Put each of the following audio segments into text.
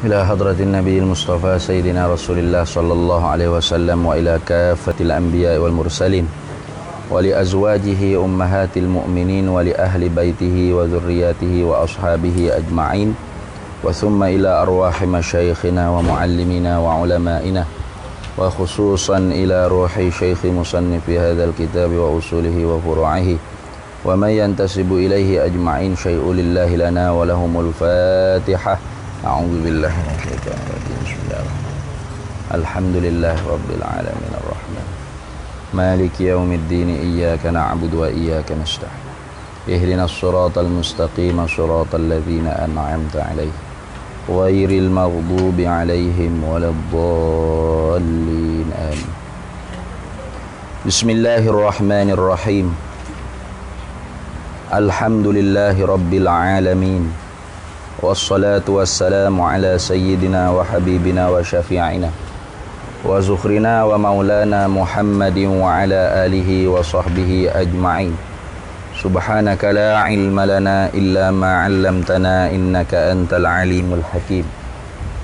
إلى حضرة النبي المصطفى سيدنا رسول الله صلى الله عليه وسلم وإلى كافة الأنبياء والمرسلين ولأزواجه أمهات المؤمنين ولأهل بيته وذرياته وأصحابه أجمعين وثم إلى أرواح مشايخنا ومعلمنا وعلمائنا وخصوصا إلى روح شيخ مصنف هذا الكتاب وأصوله وفروعه ومن ينتسب إليه أجمعين شيء لله لنا ولهم الفاتحة. أعوذ بالله من الشيطان الرجيم. بسم الله الرحمن الرحيم. الحمد لله رب العالمين الرحمن مالك يوم الدين إياك نعبد وإياك نستعين اهدنا الصراط المستقيم صراط الذين أنعمت عليهم غير المغضوب عليهم ولا الضالين آمين. بسم الله الرحمن الرحيم. الحمد لله رب العالمين والصلاة والسلام على سيدنا وحبيبنا وشفيعنا وزخرنا ومولانا محمد وعلى آله وصحبه أجمعين. سبحانك لا علم لنا إلا ما علمتنا إنك أنت العليم الحكيم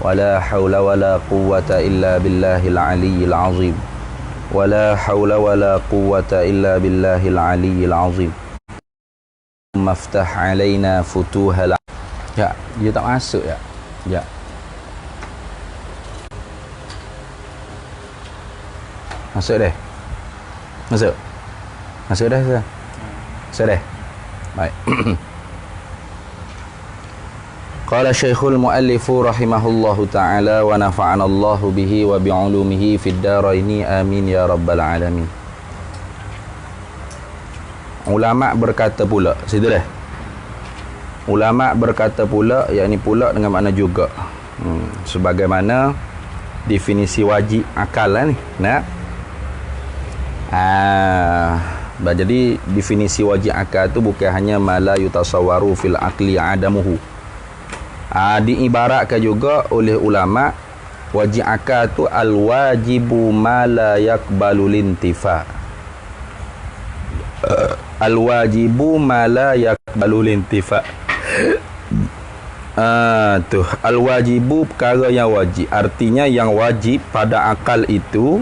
ولا حول ولا قوة إلا بالله العلي العظيم ولا حول ولا قوة إلا بالله العلي العظيم. Maftah alaina futuhal. Ya, dia tak masuk ya. Ya. Masuk dah. Masuk. Masuk dah saya. Masuk dah. Baik. Qala Syekhul Muallif rahimahullahu taala wa nafa'ana Allahu bihi wa bi'ulumihi fid daraini amin ya rabbal alamin. Ulama berkata pula, situ dah. Ulama berkata pula, yakni pula dengan makna juga. Sebagaimana definisi wajib akal lah ni. Nah. Jadi definisi wajib akal tu bukan hanya mala yutasawwaru fil aqli adamuhu. Diibaratkan juga oleh ulama wajib akal tu al wajibu mala yaqbalu lintifa. Al-wajibu ma la yaqbalu lintifa. Tu al-wajibu perkara yang wajib. Artinya yang wajib pada akal itu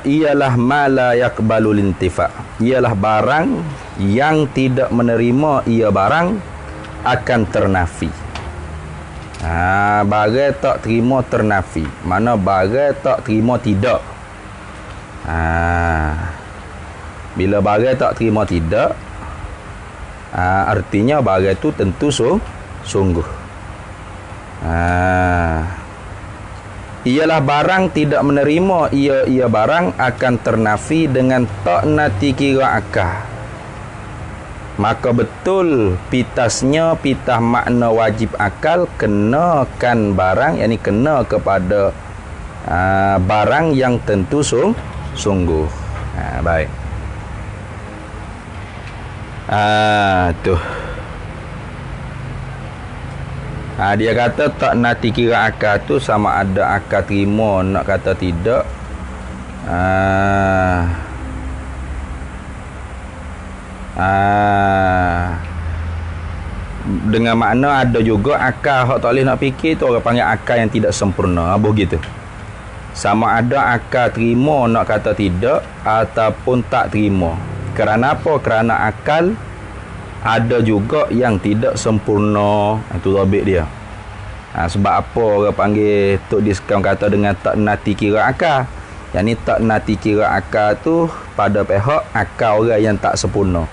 ialah ma la yaqbalu lintifa. Ialah barang yang tidak menerima ia barang akan ternafi. Barang tak terima ternafi. Mana barang tak terima tidak. Bila barang tak terima tidak, artinya barang itu tentu sungguh. Ialah barang tidak menerima ia barang akan ternafi dengan tak nati kira akal. Maka betul pitah makna wajib akal kenakan barang, yakni kena kepada barang yang tentu sungguh. Baik. Tu. Dia kata tak nati kira akal tu sama ada akal terima nak kata tidak. Dengan makna ada juga akal hak tak boleh nak fikir tu orang panggil akal yang tidak sempurna. Begitu. Sama ada akal terima nak kata tidak ataupun tak terima. Kerana apa? Kerana akal ada juga yang tidak sempurna. Itu rabit dia. Sebab apa orang panggil Tok Diskam kata dengan tak nati kira akal. Yang ni tak nati kira akal tu pada pihak akal orang yang tak sempurna.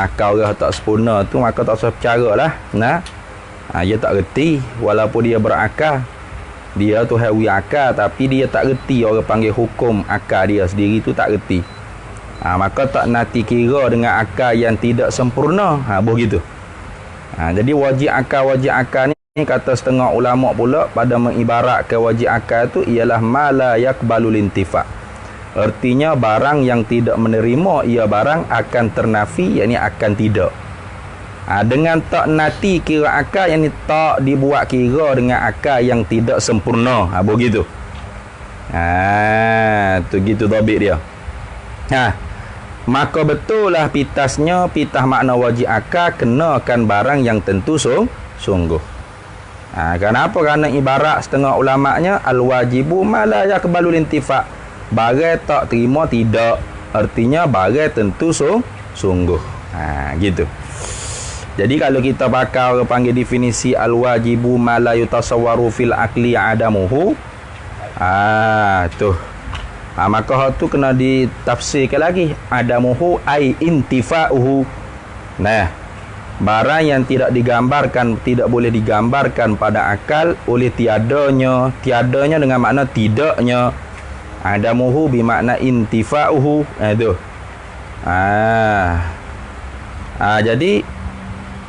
Akal orang tak sempurna tu maka tak usah percaya lah. Dia tak reti walaupun dia berakal. Dia tu hawi akal tapi dia tak reti, orang panggil hukum akal dia sendiri tu tak reti. Maka tak nati kira dengan akal yang tidak sempurna. Begitu. Jadi wajib akal ni kata setengah ulama pula pada mengibaratkan wajib akal tu ialah mala yaqbalu lintifa. Artinya barang yang tidak menerima ia barang akan ternafi, yakni akan tidak. Dengan tak nati kira akal, yang ni tak dibuat kira dengan akal yang tidak sempurna. Begitu. Tu gitu dhabit dia. Maka betul lah pitah makna wajib akal kenakan barang yang tentu sungguh. Kenapa? Kerana ibarat setengah ulamanya al-wajibu ma la yaqbalu lintifa. Barang tak terima tidak, artinya barang tentu sungguh. Gitu. Jadi kalau kita pakai orang panggil definisi al-wajibu ma la yutasawwaru fil aqli adamuhu, tuh. Maka hak tu kena ditafsirkan lagi. Adamuhu ai intifa'uhu. Nah, barang yang tidak digambarkan, tidak boleh digambarkan pada akal oleh tiadanya. Tiadanya dengan makna tidaknya. Adamuhu bermakna intifa'uhu. Itu. Jadi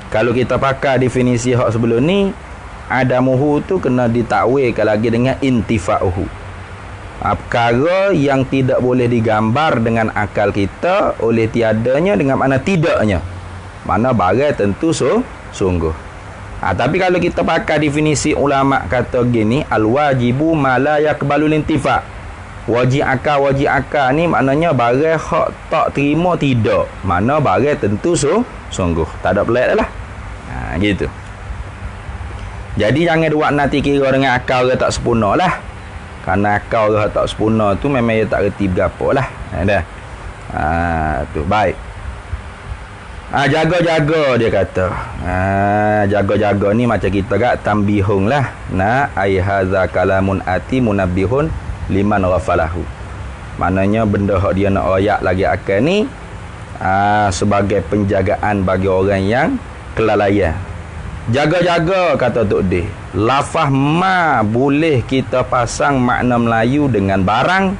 kalau kita pakai definisi hak sebelum ni, adamuhu tu kena ditakwilkan lagi dengan intifa'uhu. Perkara yang tidak boleh digambar dengan akal kita oleh tiadanya dengan makna tidaknya. Mana barang tentu sungguh. Tapi kalau kita pakai definisi ulama kata gini, al-wajibu ma la yaqbalu lintifa. Wajib akal ni maknanya barang hak tak terima tidak. Mana barang tentu sungguh. Tak ada pelik dah lah. Gitu. Jadi jangan buat nanti kira dengan akal ke tak sempurna lah. Kerana akal ke tak sempurna tu memang dia tak reti berapa lah. Dah. Tu baik. Jaga-jaga dia kata. Jaga-jaga ni macam kita kat tambihung lah. Ai hadza kalamun ati munabbihun liman ghafalahu. Maknanya benda hak dia nak royak lagi akal ni sebagai penjagaan bagi orang yang kelalaian. Jaga-jaga kata Tok D. Lafaz ma boleh kita pasang makna Melayu dengan barang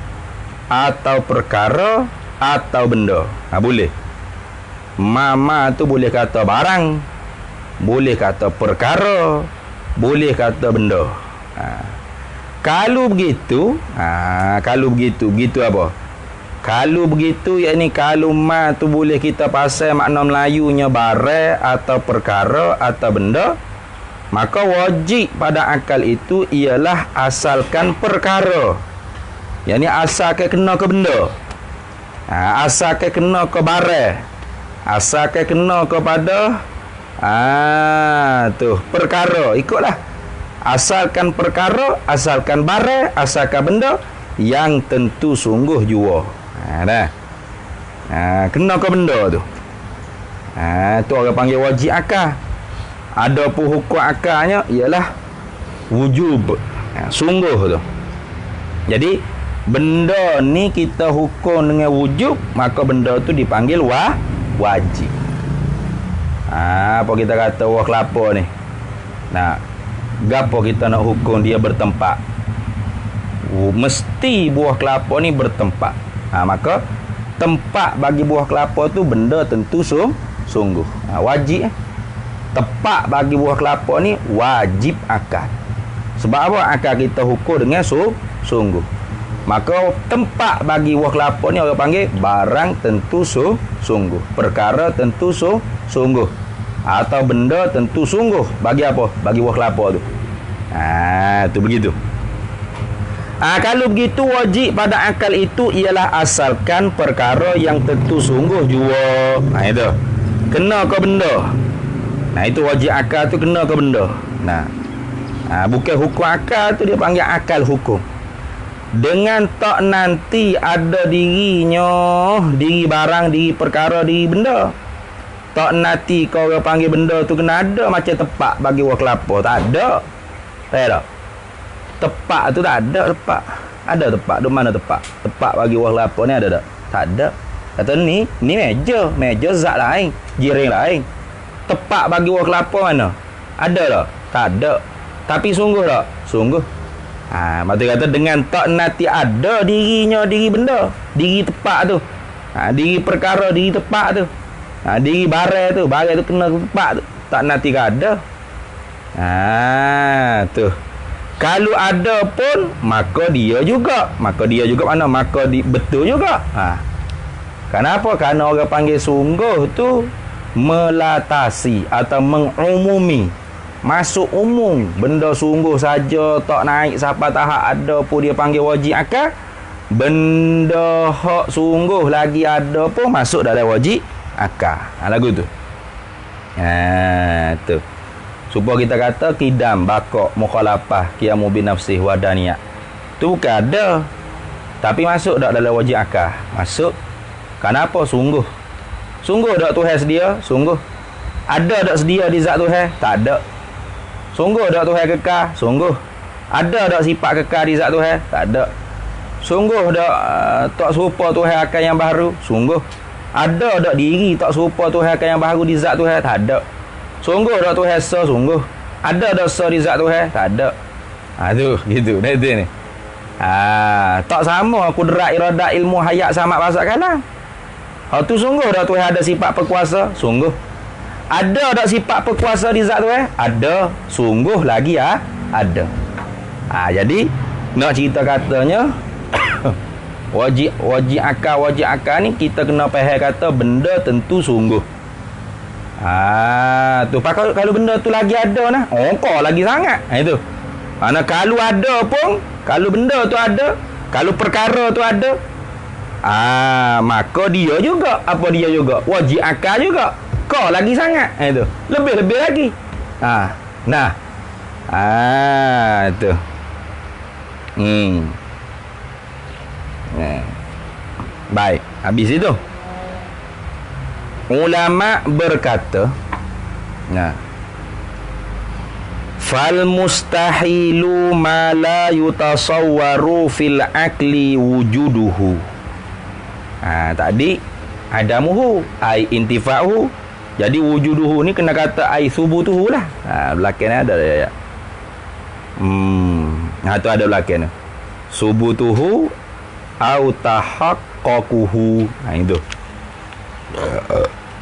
atau perkara atau benda. Boleh. Ma tu boleh kata barang, boleh kata perkara, boleh kata benda. Kalau begitu, begitu apa? Kalau begitu, yakni kalau ma tu boleh kita pasal makna Melayunya barang atau perkara atau benda, maka wajib pada akal itu ialah asalkan perkara. Yakni asalkan kena ke benda. Asalkan kena ke barang. Asalkan kena kepada perkara. Ikutlah. Asalkan perkara, asalkan barang, asalkan benda yang tentu sungguh jua. Kena ke benda tu. Tu orang panggil wajib akal. Ada pun hukum akalnya ialah wujub. Sungguh tu. Jadi benda ni kita hukum dengan wujub, maka benda tu dipanggil wajib. Apa kita kata buah kelapa ni? Gapo kita nak hukum dia bertempat? Mesti buah kelapa ni bertempat. Maka tempat bagi buah kelapa tu benda tentu sungguh. Wajib. Tempat bagi buah kelapa ni wajib akal. Sebab apa? Akal kita hukum dengan sungguh. Maka tempat bagi buah kelapa ni orang panggil barang tentu sungguh. Perkara tentu sungguh. Atau benda tentu sungguh. Bagi apa? Bagi buah kelapa tu. Tu begitu. Kalau begitu wajib pada akal itu ialah asalkan perkara yang tentu sungguh jua. Itu. Kena ke benda. Itu wajib akal tu kena ke benda. Bukan hukum akal tu dia panggil akal hukum. Dengan tak nanti ada dirinya, diri barang, diri perkara, diri benda. Tak nanti kau orang panggil benda tu kena ada macam tepak bagi buah kelapa. Tak ada. Tak ada. Tepak tu tak ada tepak. Ada tepak. Di mana tepak? Tepak bagi buah kelapa ni ada tak? Tak ada. Kata ni meja. Meja zat lain. Jiring lain. Tepak bagi buah kelapa mana? Ada tak? Tak ada. Tapi sungguh tak? Sungguh. Maksud kata dengan tak nanti ada dirinya, diri benda. Diri tepak tu. Diri perkara, diri tepak tu. Diri barang tu. Barang tu kena tepak tu. Tak nanti ada. Tu. Kalau ada pun, maka dia juga. Maka dia juga mana? Maka betul juga. Kenapa? Kerana orang panggil sungguh tu melatasi atau mengumumi. Masuk umum. Benda sungguh saja tak naik sampai tahap ada pun dia panggil wajib akal. Benda hak sungguh lagi ada pun masuk dalam wajib akal. Lagu tu. Tu. Supaya kita kata kidam, bakok, mukhalafah, qiyamu bi nafsih wa daniyah. Tu bukan ada. Tapi masuk tak dalam wajib akal? Masuk. Kenapa? Sungguh. Sungguh tak Tuhan sedia? Sungguh. Ada tak sedia di zat Tuhan? Tak ada. Sungguh tak Tuhan kekal? Sungguh. Ada tak sifat kekal di zat Tuhan? Tak ada. Sungguh tak tak serupa Tuhan akan yang baru? Sungguh. Ada tak diri tak serupa Tuhan akan yang baru di zat Tuhan? Tak ada. Sungguh tak Tuhan esa? Sungguh. Ada tak esa di zat Tuhan? Tak ada. Tu gitu. Dia ni. Tak sama kudrat iradat ilmu hayat sama bahasa kalam. Tu sungguh tak Tuhan ada sifat berkuasa? Sungguh. Ada tak sifat berkuasa di zat Tuhan? Ada. Sungguh lagi ada. Jadi nak cerita katanya wajib akal ni kita kena faham kata benda tentu sungguh. Tu kalau benda tu lagi ada nah, kau lagi sangat. Itu. Mana kalau ada pun, kalau benda tu ada, kalau perkara tu ada, maka dia juga, apa dia juga? Wajib akal juga. Kau lagi sangat. Itu. Lebih-lebih lagi. Itu. Baik, habis itu ulama berkata, fal mustahilu ma la yutasawwaru fil akli wujuduhu. Tadi adamuhu ai intifa'uhu. Jadi wujuduhu ni kena kata ai subutuhu lah. Belakang ada ya. Tu ada belakang. Subutuhu au tahaqqaquhu. Itu.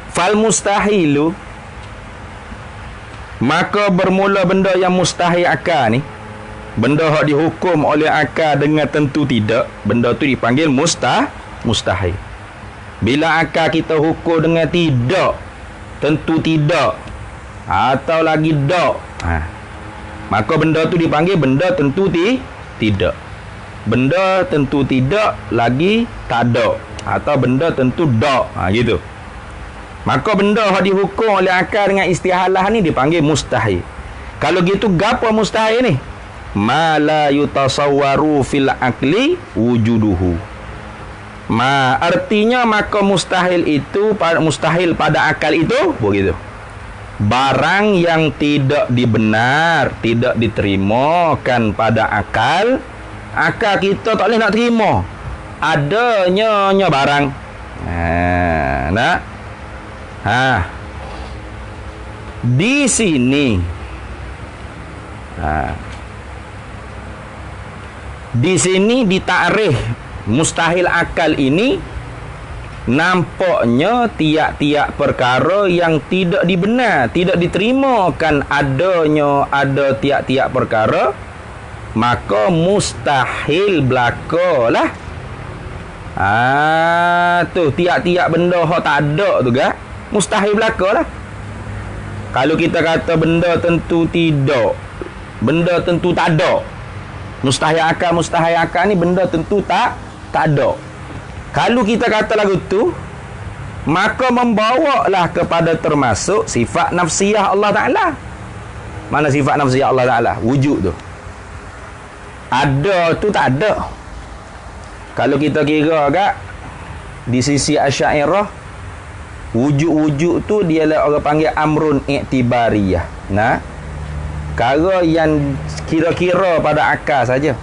Fal mustahilu, maka bermula benda yang mustahil akal ni, benda yang dihukum oleh akal dengan tentu tidak, benda tu dipanggil mustahil. Bila akal kita hukum dengan tidak, tentu tidak, atau lagi tak, maka benda tu dipanggil benda tentu tidak. Benda tentu tidak lagi tak ada, atau benda tentu tak. Gitu. Maka benda yang dihukum oleh akal dengan istihalah ni dipanggil mustahil. Kalau gitu gapo mustahil ni? Ma la yutasawwaru fil akli wujuduhu. Artinya maka mustahil itu, mustahil pada akal itu begitu. Barang yang tidak dibenar, tidak diterimakan pada akal, akal kita tak boleh nak terima adanya barang. Di sini di sini ditakrif mustahil akal ini nampaknya tiap-tiap perkara yang tidak dibenar, tidak diterimakan ada tiap-tiap perkara, maka mustahil belakalah. Tu tiap-tiap benda yang tak ada tu gak mustahil belakalah. Kalau kita kata benda tentu tidak, benda tentu tak ada, mustahil akal ni benda tentu tak ada. Kalau kita kata lagu tu, maka membawalah kepada termasuk sifat nafsiyah Allah Ta'ala. Mana sifat nafsiyah Allah Ta'ala? Wujud tu. Ada tu tak ada. Kalau kita kira agak di sisi Asy'ariyah, wujud-wujud tu dia lah orang panggil amrun i'tibariyah. Perkara yang kira-kira pada akal saja.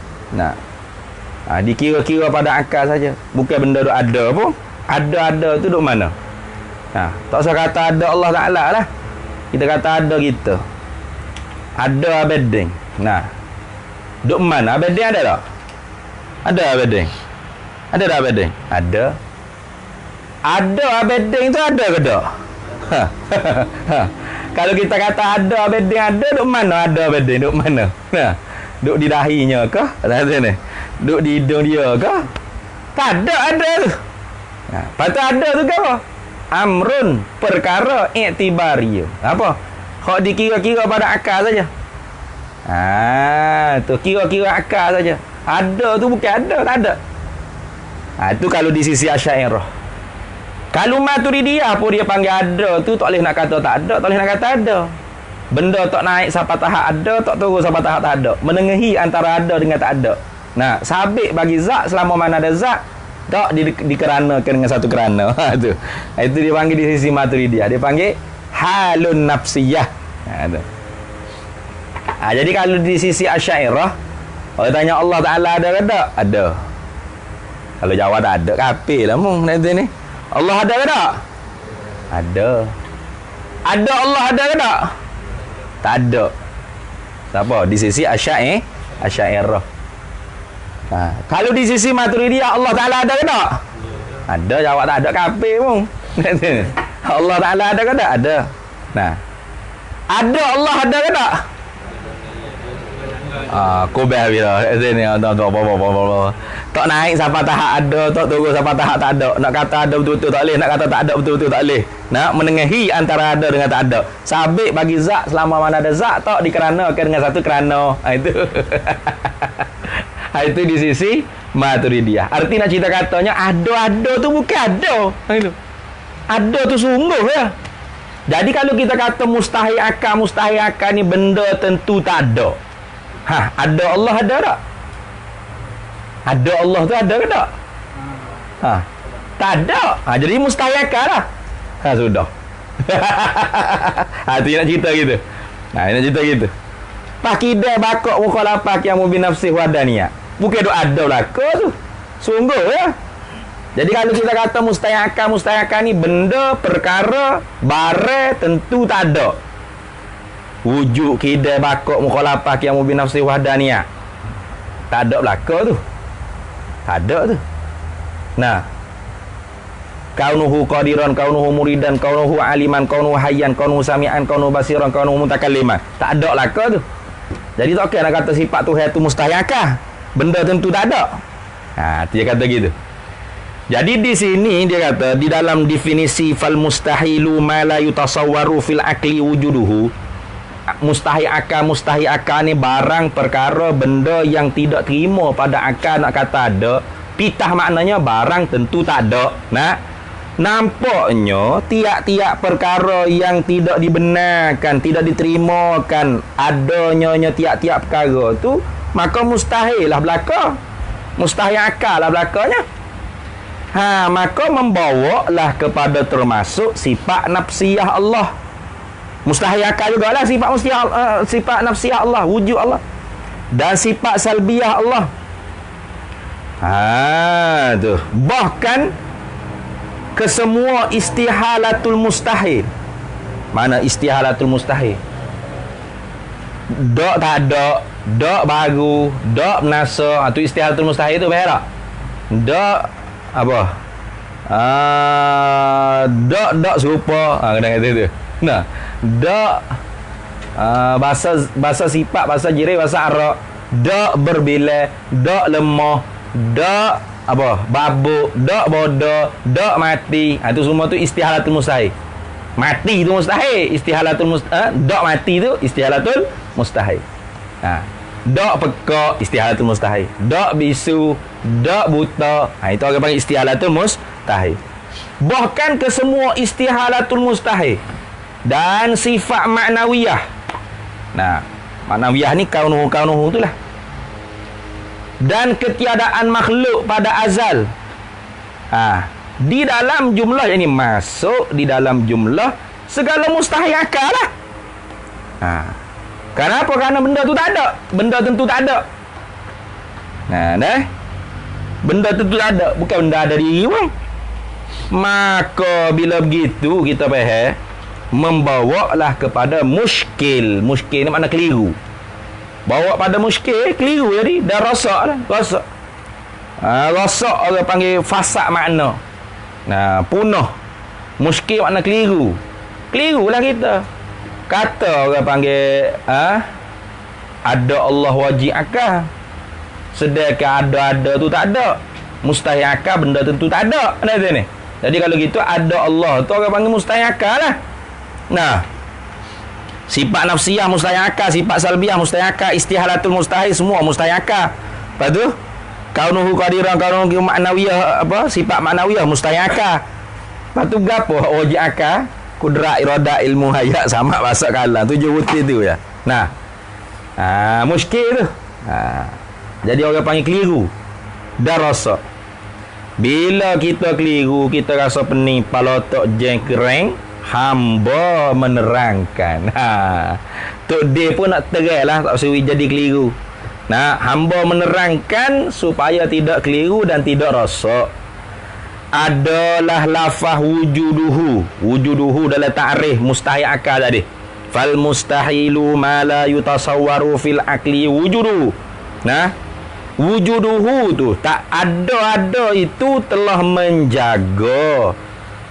Dikira-kira pada akal saja. Bukan benda tu ada pun. Ada tu duk mana? Tak usah kata ada Allah Ta'ala lah. Kita kata ada kita. Ada abading. Duk mana? Abading ada tak? Ada abading. Ada tak abading? Ada. Ada abading tu ada ke tak? Kalau kita kata ada abading ada, duk mana ada abading? Duk mana? Duk di dahinya ke? Duk di hidung dia ke? Tak ada tu. Patut ada tu ke apa? Amrun, perkara i'tibariyah. Apa? Hak dikira-kira pada akal saja. Tu kira-kira akal saja. Ada tu bukan ada, tak ada. Tu kalau di sisi Asy'ariyah. Kalau Maturidiyah pun dia panggil ada tu tak boleh nak kata tak ada, tak boleh nak kata ada. Benda tak naik sampai tahap ada, tak turun sampai tahap tak ada. Menengahi antara ada dengan tak ada. Nah, sabit bagi zat selama mana ada zat, tak dikeranakan dengan satu kerana. Tu. Itu dipanggil di sisi Maturidiyah. Dia panggil halun nafsiyah. Tu. Jadi kalau di sisi Asy'ariyah, orang tanya Allah Ta'ala ada ke tak? Ada. Kalau jawab tak ada, kafir lah mung nanti ni. Allah ada ke tak? Ada. Ada Allah ada ke tak? Tak ada. Siapa? Di sisi Asy'ariyah. Kalau di sisi Maturidiyah Allah Ta'ala ada ke tak? Ada. Jawab tak ada, kafir mung. Allah Ta'ala ada ke tak? Ada. Nah. Ada Allah ada ke tak? Kubah bila sini tak naik sampai tahap ada, tak turun sampai tahap tak ada. Nak kata ada betul-betul tak boleh, nak kata tak ada betul-betul tak boleh. Nak menengahi antara ada dengan tak ada. Sabit bagi zat selama mana ada zat, tak dikeranakan dengan satu kerana. Itu. Itu di sisi Maturidiyah. Arti nak cerita katanya ada tu bukan ada. Itu. Ada tu sungguh ya. Jadi kalau kita kata mustahil akal ni benda tentu tak ada. Ada Allah ada tak? Ada Allah tu ada ke tak? Tak ada. Jadi mustahil akal lah. Sudah. Tu nak cerita gitu. Nak cerita gitu. Pakidai bakok mukhalafah yang mubin nafsih wadaniyah. Bukan duk ada belaka tu. Sungguh ya. Jadi kalau kita kata mustahil akal ni benda, perkara, barang tentu tak ada. Wujud kidai bakok mukhalafah yang mubin nafsih wadaniyah. Tak ada belaka tu. Tak ada tu. Nah, kaunuhu qadiran, kaunuhu muridan, kaunuhu aliman, kaunuhu hayyan, kaunuhu sami'an, kaunuhu basiran, kaunuhu mutakalliman. Tak ada belaka tu. Jadi tak kena nak kata sifat Tuhan tu mustahil akal. Benda tentu tak ada. Dia kata gitu. Jadi di sini dia kata di dalam definisi fal mustahilu ma la yutasawwaru fil aqli wujuduhu. Mustahil akal ni barang, perkara, benda yang tidak terima pada akal nak kata ada. Pitah maknanya barang tentu tak ada. Nampaknya tiap-tiap perkara yang tidak dibenarkan, tidak diterimakan adanya tiap-tiap perkara tu, maka mustahil lah belaka. Mustahil akal lah belakanya. Maka membawa lah kepada termasuk sifat nafsiyah Allah. Mustahil akal jugalah sifat nafsiyah Allah, wujud Allah. Dan sifat salbiyah Allah. Tu. Bahkan kesemua istihalatul mustahil. Mana istihalatul mustahil? Dak tak ada, dak baru, dak menasa. Tu istihalatul mustahil tu faham tak? Dak apa? Dak serupa. Kena kata tu. Nah, dak bahasa sifat, bahasa jirih, bahasa Arab. Dak berbila, dak lemah, dak apa? Babuk, dak bodoh, dak mati. Itu semua tu istihalatul mustahil. Mati tu mustahil, istihalatul dak mati tu istihalatul mustahil. Dak pekak, istihalatul mustahil. Dak bisu, dak buta. Itu orang panggil istihalatul mustahil. Bahkan ke semua istihalatul mustahil dan sifat maknawiyah. Maknawiyah ni kaunuhu tu lah. Dan ketiadaan makhluk pada azal. Di dalam jumlah ini masuk di dalam jumlah segala mustahil akal lah. Kenapa? Kerana benda tu tak ada. Benda tentu tak ada. Benda tentu tak ada. Bukan benda ada diri pun. Maka bila begitu kita faham, membawalah kepada muskil. Muskil ni makna keliru. Bawa pada muskil, keliru jadi. Dah rosak lah. Rosak orang panggil fasad makna. Punah. Muskil makna keliru. Kelirulah kita. Kata orang panggil ada Allah wajib akal. Sedangkan ada tu tak ada. Mustahil akal benda tentu tak ada. Ni. Jadi kalau gitu ada Allah tu orang panggil mustahil akal lah. Sifat nafsiyah mustahil akal, sifat salbiyah mustahil akal, istihalatul mustahil semua mustahil akal. Lepas tu kaunuhu qadiran, kaunuhu maknawiyah, sifat maknawiyah mustahil akal. Lepas tu gapo wajib akal? kudrat iradat ilmu hayat sama bahasa kalam 7 butir tu ya. Nah. Muskil tu. Jadi orang panggil keliru. Dah rasa. Bila kita keliru, kita rasa pening, kepala otak jeng kereng, hamba menerangkan. Tok dia pun nak terang lah, tak usah jadi keliru. Nah, hamba menerangkan supaya tidak keliru dan tidak rasa. Adalah lafaz wujuduhu dalam ta'rif mustahil akal tadi. Fal mustahilu ma la yutasawwaru fil akli wujuduhu. Nah, wujuduhu tu tak ada itu telah menjaga,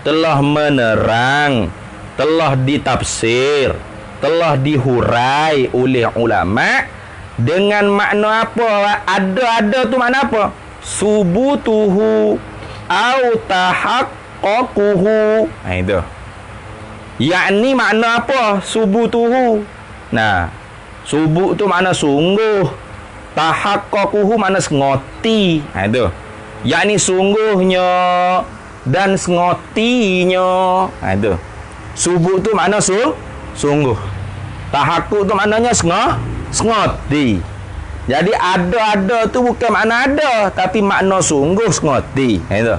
telah menerang, telah ditafsir, telah dihurai oleh ulama dengan makna apa? Ada tu makna apa? Subutuhu au tahaqqaquhu. Itu. Yakni makna apa? Subutuhu. Nah, subut tu makna sungguh. Tahaqqaquhu makna sengoti. Itu. Yakni sungguhnya dan sengotinya. Itu. Subut tu makna sungguh. Tahaqquk tu maknanya sengoti. Jadi ada tu bukan makna ada, tapi makna sungguh sengoti. Itu.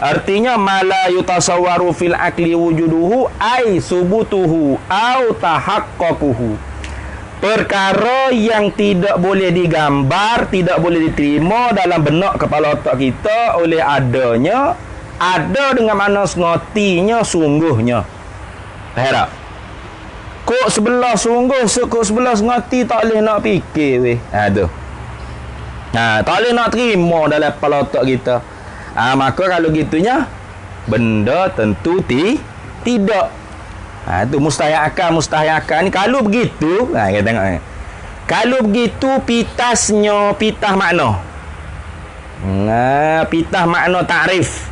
Artinya mala yutasawwaru fil akli wujuduhu ai subutuhu au tahaqqaquhu. Perkara yang tidak boleh digambar, tidak boleh diterima dalam benak kepala otak kita oleh adanya, ada dengan makna sengotinya, sungguhnya. Faham tak? Kok sebelah sungguh, kok sebelah sengoti tak boleh nak fikir weh. Tu. Tak boleh nak terima dalam kepala otak kita. Maka kalau gitunya benda tentu tidak. Tu mustahil akal ni. Kalau begitu, kita tengok ni. Kalau begitu pitah makna. Pitah makna ta'rif.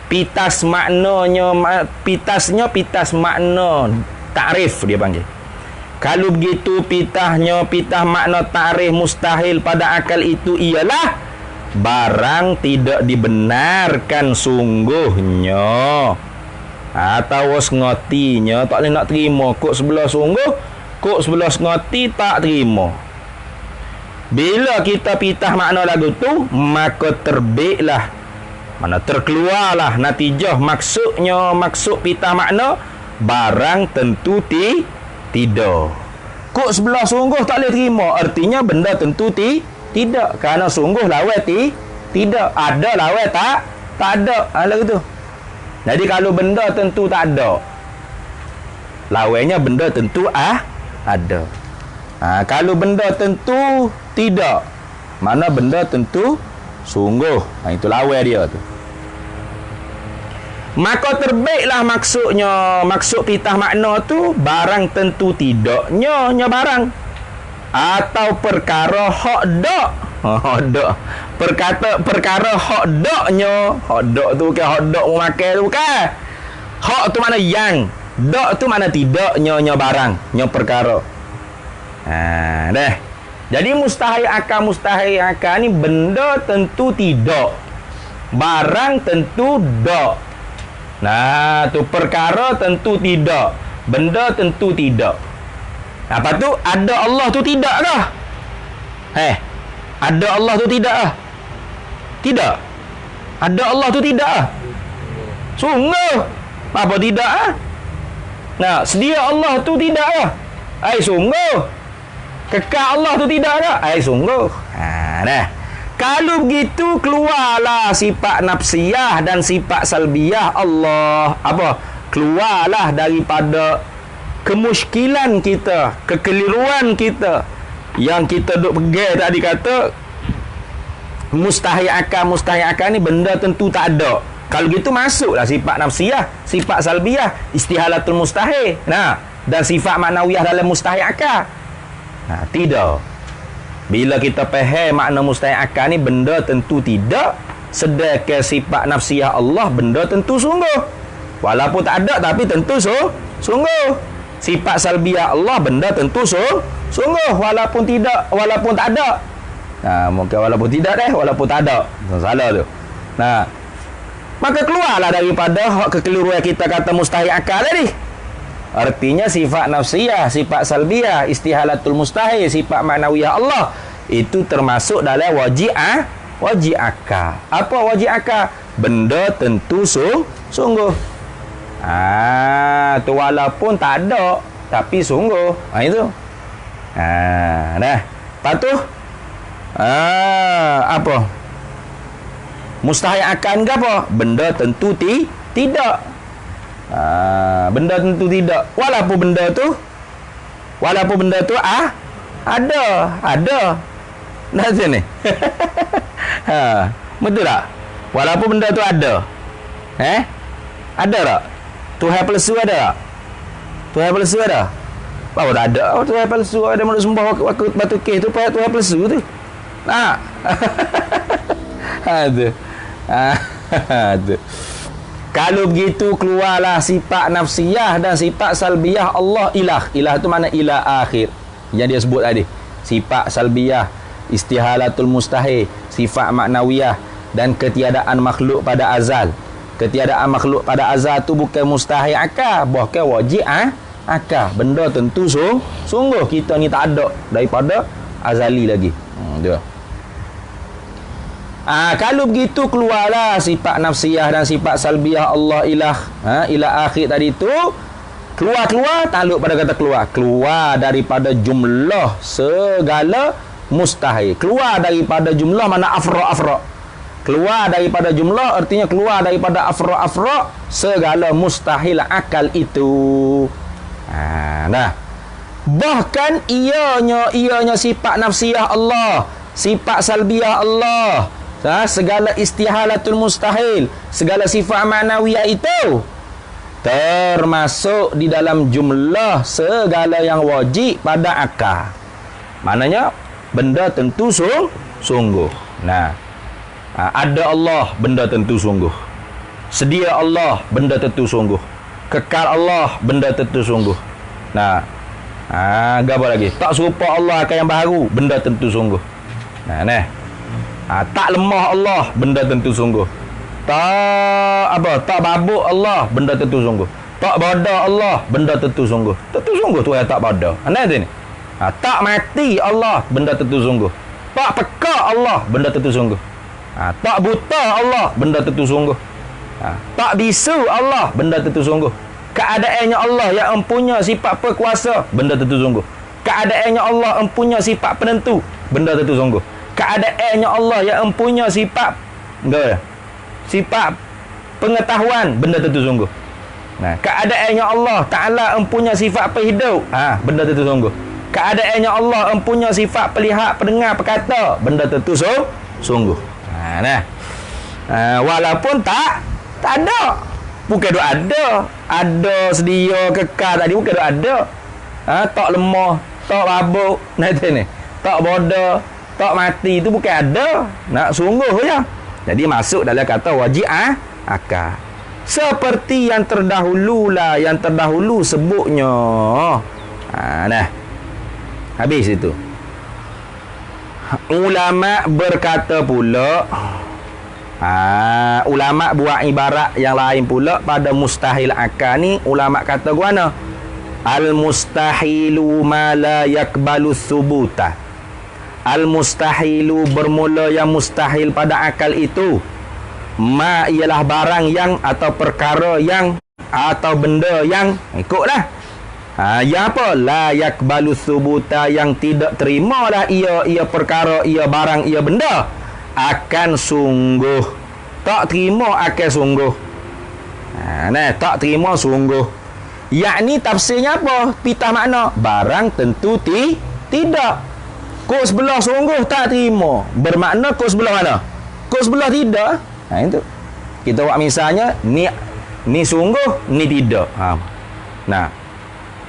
Pitas makna ta'rif dia panggil. Kalau begitu pitah makna ta'rif mustahil pada akal itu ialah barang tidak dibenarkan sungguhnya atau sengotinya, tak boleh nak terima. Kok sebelah sungguh, kok sebelah sengoti tak terima. Bila kita pitah makna lagu tu, maka terbitlah, mana terkeluarlah natijah maksud pitah makna barang tentu tidak. Kok sebelah sungguh tak boleh terima, artinya benda tentu tidak, kerana sungguh lawan tidak, ada lawan tak ada. Lagu tu. Jadi kalau benda tentu tak ada, lawannya benda tentu ada. Kalau benda tentu tidak, mana benda tentu sungguh. Itu lawan dia tu. Maka terbitlah maksud pitah makna tu barang tentu tidaknya barang, atau perkara hak dak. Perkara hak daknya. Hak dak tu bukan hak dak makan tu, bukan. Hak tu mana yang, dak tu mana tidaknya barang, perkara. Dah. Jadi mustahil akal ni benda tentu tidak, barang tentu dak. Tu perkara tentu tidak, benda tentu tidak. Apa tu? Ada Allah tu tidak kah? Ada Allah tu tidak ah? Tidak. Ada Allah tu tidak ah? Sungguh. Apa tidak ah? Sedia Allah tu tidak ah? Sungguh. Kekal Allah tu tidak ada? Sungguh. Dah. Kalau begitu keluarlah sifat nafsiyah dan sifat salbiyah Allah. Keluarlah daripada kemuskilan kita, kekeliruan kita yang kita duk pegang tadi, kata mustahil akal ni benda tentu tak ada. Kalau gitu masuklah sifat nafsiyah, sifat salbiyah, istihalatul mustahil. Dan sifat maknawiyah dalam mustahil akal. Tidak. Bila kita faham makna mustahil akal ni benda tentu tidak, sedangkan sifat nafsiyah Allah benda tentu sungguh. Walaupun tak ada tapi tentu sungguh. Sifat salbiyah Allah benda tentu sungguh, walaupun tak ada. Mungkin walaupun tidak walaupun tak ada. Salah tu. Maka keluarlah daripada hak kekeliruan kita kata mustahil akal tadi. Artinya sifat nafsiyah, sifat salbiyah, istihalatul mustahil, sifat maknawiyah Allah itu termasuk dalam wajib akal. Apa wajib akal? Benda tentu sungguh. Tu walaupun tak ada tapi sungguh. Itu. Nah, lepas tu apa? Mustahil akan ke apa? Benda tentu tidak. Benda tentu tidak. Walaupun benda tu ada. Nah sini. Betul tak? Walaupun benda tu ada. Ada tak? Tuhan palsu ada tak? Tuhan palsu ada? Bahawa tak ada. Tuhan palsu ada manusia sembah waktu batu kes tu Tuhan palsu tu. Tu. Kalau begitu keluarlah sifat nafsiyah dan sifat salbiyah Allah ilah. Ilah tu mana ilah akhir yang dia sebut tadi. Sifat salbiyah, istihalatul mustahil, sifat maknawiyah dan ketiadaan makhluk pada azal. Ketiadaan makhluk pada azal tu bukan mustahil akal, bahkan wajib akal. Benda tentu sungguh kita ni tak ada daripada azali lagi. Dia. Kalau begitu keluarlah sifat nafsiyah dan sifat salbiyah Allah ilah. Ilah akhir tadi tu keluar takluk pada kata keluar daripada jumlah segala mustahil. Keluar daripada jumlah mana afra. Keluar daripada jumlah artinya keluar daripada afra segala mustahil akal itu. Bahkan ianya sifat nafsiyah Allah, sifat salbiyah Allah, segala istihalatul mustahil, segala sifat ma'nawiyah itu termasuk di dalam jumlah segala yang wajib pada akal. Maknanya benda tentu sungguh. Ada Allah, benda tentu sungguh. Sedia Allah, benda tentu sungguh. Kekal Allah, benda tentu sungguh. Apa lagi? Tak serupa Allah akan yang baru, benda tentu sungguh. Tak lemah Allah, benda tentu sungguh. Tak babuk Allah, benda tentu sungguh. Tak bodoh Allah, benda tentu sungguh. Tentu sungguh tu tak bodoh. Ni. Tak mati Allah, benda tentu sungguh. Tak peka Allah, benda tentu sungguh. Tak buta Allah, benda tentu sungguh. Tak bisu Allah, benda tentu sungguh. Keadaannya Allah yang empunya sifat perkuasa, benda tentu sungguh. Keadaannya Allah empunya sifat penentu, benda tentu sungguh. Keadaannya Allah yang empunya sifat pengetahuan, benda tentu sungguh. Keadaannya Allah Ta'ala empunya sifat perhidup, benda tentu sungguh. Keadaannya Allah empunya sifat pelihat, pendengar, perkata, benda tentu sungguh. Walaupun tak ada. Bukan duk ada sedia kekal tadi, bukan duk ada. Tak lemah, tak babuk, ni. Tak bodoh, tak mati, itu bukan ada. Sungguh je. Jadi masuk dalam kata wajib akal. Seperti yang terdahulu sebutnya. Habis itu. Ulama berkata pula, ulama buat ibarat yang lain pula pada mustahil akal ni. Ulama kata guana al mustahilu ma la yakbalu thubuta. Al mustahilu bermula yang mustahil pada akal itu ma ialah barang yang atau perkara yang atau benda yang ikutlah yang apa la yakbalu thubuta yang tidak terimalah ia perkara, ia barang, ia benda akan sungguh. Tak terima akan sungguh. Tak terima sungguh. Yakni tafsirnya apa? Pitah makna barang tentu tidak. Kok sebelah sungguh tak terima, bermakna kok sebelah mana? Kok sebelah tidak. Itu kita buat misalnya ni sungguh, ni tidak.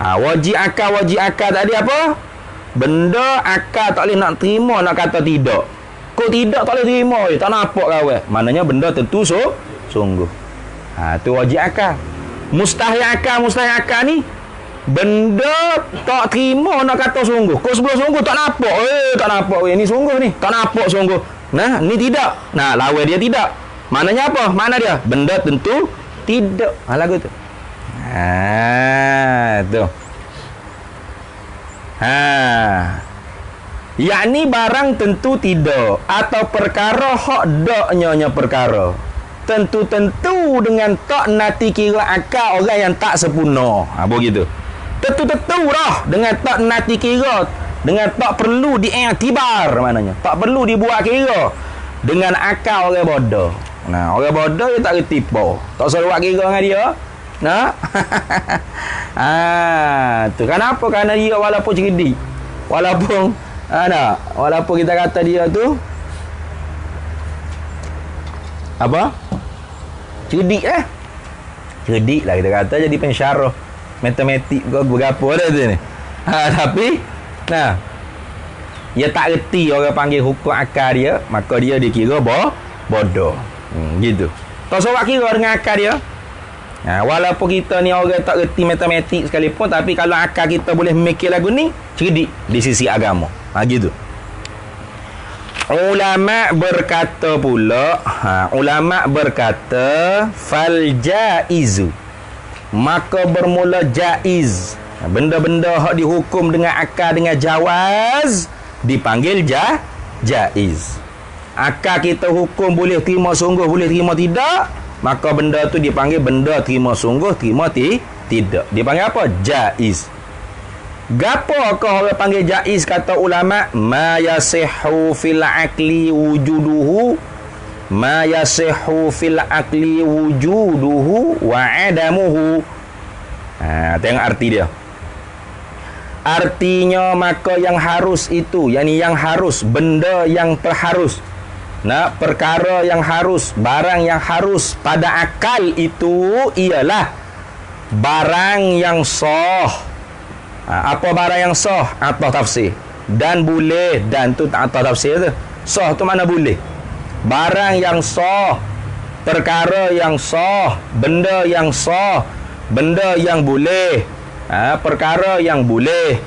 Wajib akal tadi apa? Benda akal tak boleh nak terima, nak kata tidak. Kok tidak tak boleh terima, tak nampak kawan. Maknanya benda tentu sungguh. Tu wajib akal. Mustahil akal ni benda tak terima nak kata sungguh. Kok sebelah sungguh tak nampak. Tak nampak ni sungguh ni. Tak nampak sungguh. Ni tidak. Lawan dia tidak. Maknanya apa? Mana dia? Benda tentu tidak. Lagu tu. Tu. Yakni barang tentu tidak atau perkara hak dak nyonya perkara. Tentu-tentu dengan tak nati kira akal orang yang tak sempurna. Begitu. Tentu-tentu dah dengan tak nati kira, dengan tak perlu diiktibar maknanya. Tak perlu dibuat kira dengan akal orang bodoh. Nah, orang bodoh dia tak reti apa. Tak usah buat kira dengan dia. Nah. Tu kenapa? Kerana dia walaupun cerdik, walaupun walaupun kita kata dia tu apa? Cerdik lah. Cerdik lah kita kata, jadi pensyarah matematik ke berapa dah tu ni. Tapi dia tak reti orang panggil hukum akal dia, maka dia dikira bodoh. Gitu. Tak usah kira dengan akal dia. Walaupun kita ni orang tak reti matematik sekalipun, tapi kalau akal kita boleh mikir lagu ni, cerdik di sisi agama. Gitu. Ulama berkata pula, ulama berkata fal jaizu, maka bermula jaiz. Benda-benda hak dihukum dengan akal dengan jawaz dipanggil jaiz. Akal kita hukum boleh terima sungguh, boleh terima tidak, maka benda tu dipanggil benda terima sungguh, terima tidak. Dipanggil apa? Jaiz. Gapo kau orang panggil jaiz kata ulama? Ma yasihhu fil aqli wujuduhu, ma yasihhu fil aqli wujuduhu wa adamuhu. Tengok arti dia. Artinya maka yang harus itu, yakni yang harus, benda yang terharus. Perkara yang harus, barang yang harus pada akal itu ialah barang yang sah. Apa barang yang sah? Atau tafsir. Dan boleh, dan tu atau tafsir tu. Sah tu mana boleh. Barang yang sah, perkara yang sah, benda yang sah, benda yang boleh, perkara yang boleh,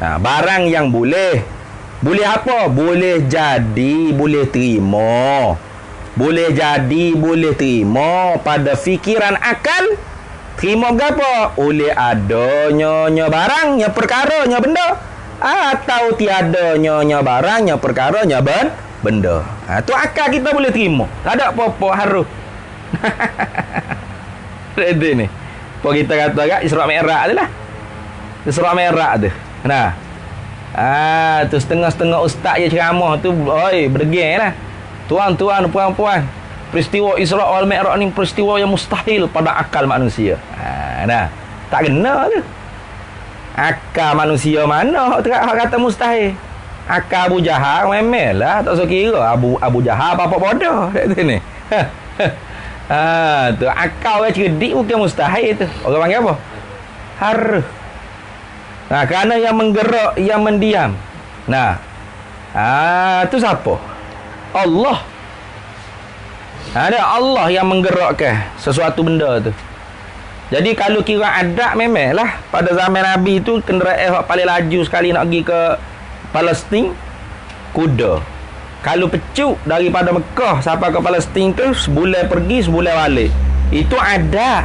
barang yang boleh. Boleh apa? Boleh jadi, boleh terima. Boleh jadi, boleh terima pada fikiran akal. Terima berapa? Oleh adanya barangnya, perkaranya, benda. Atau tiadanya barangnya, perkaranya, benda. Tu akal kita boleh terima. Tak ada apa-apa harus. Ready ni. Apa kita kata kat Isra' Mi'raj tu lah. Isra' Mi'raj tu. Tu setengah-setengah ustaz je ceramah tu, oi, berdegil lah. Tuan-tuan, puan-puan, peristiwa Isra' wal Mi'raj ni peristiwa yang mustahil pada akal manusia. Tak kena tu. Akal manusia mana hak kata mustahil? Akal Abu Jahal memelah, tak usah kira Abu Jahal apa bodoh kat sini. Tu akal orang cerdik bukan mustahil tu. Orang panggil apa? Harus. Kerana yang menggerak, yang mendiam. Tu siapa? Allah. Ada Allah yang menggerakkan sesuatu benda tu. Jadi kalau kira adat memanglah pada zaman Nabi tu kenderaan paling laju sekali nak pergi ke Palestin kuda. Kalau pecuk daripada Mekah sampai ke Palestin tu sebulan pergi sebulan balik. Itu adat.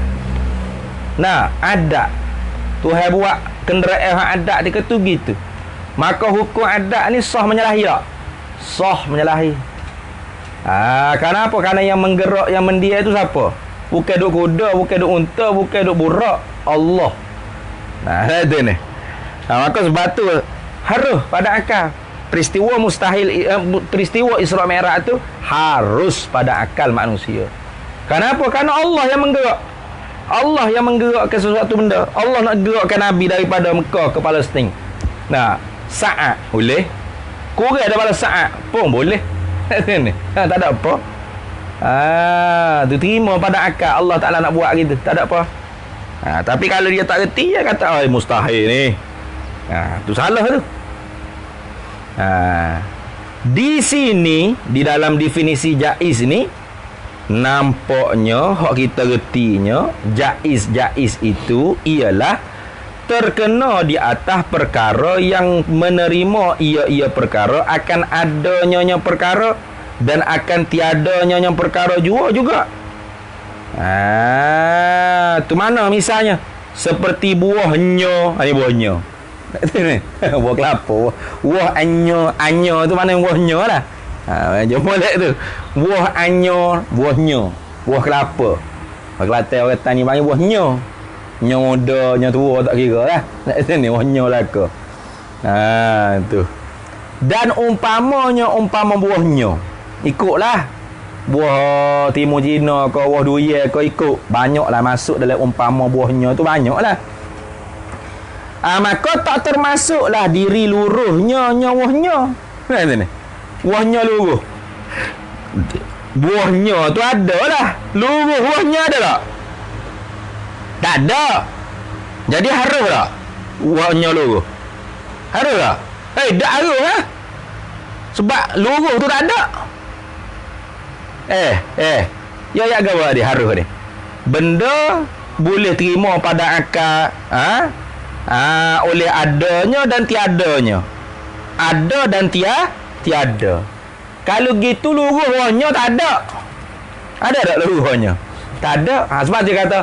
Adat. Tuhan buat kenderaan adat dia kata gitu. Maka hukum adat ni sah menyalahi tak? Sah menyalahi. Kenapa? Kerana yang menggerak, yang mendia itu siapa? Bukan duk kuda, bukan duk unta, bukan duk burak. Allah. Itu ni. Maka sebab tu harus pada akal. Peristiwa mustahil, peristiwa Isra' Mi'raj tu harus pada akal manusia. Kenapa? Kerana Allah yang menggerak. Allah yang menggerakkan sesuatu benda. Allah nak gerakkan Nabi daripada Mekah ke Palestin. Saat boleh. Kurang daripada saat pun boleh. Tak ada apa. Tu terima pada akal. Allah Ta'ala nak buat gitu. Tak ada apa. Tapi kalau dia tak reti, dia kata mustahil ni. Tu salah tu. Di sini, di dalam definisi jaiz ni, nampaknya hak kita retinya jaiz itu ialah terkena di atas perkara yang menerima ia perkara akan adanya perkara dan akan tiadanya yang perkara jua juga. Tu mana misalnya? Seperti buahnya. Ini buahnya. Buah kelapa. Buah anyo tu mana yang buahnya lah. Jom molek tu. Buah anyo, buahnya. Buah kelapa. Buah kelapa orang tani panggil buahnya. Nyo muda, nyo tua tak kira lah. Ni buahnya lah ke. Tu. Dan umpama buahnya. Ikutlah. Buah Timur Cina ke buah durian ke ikut. Banyaklah masuk dalam umpama buahnya tu banyaklah. Maka tak termasuklah diri luruhnya buahnya. Ni. Buahnya luruh. Buahnya tu ada lah. Luruh buahnya ada tak? Tak ada. Jadi harus tak? Buahnya luruh. Harus tak? Tak harus lah. Sebab luruh tu tak ada. Ya apa dia harus ni. Benda boleh terima pada akal oleh adanya dan tiadanya. Ada dan tiada. Kalau gitu luruhnya tak ada. Ada tak luruhnya? Tak ada. Sebab dia kata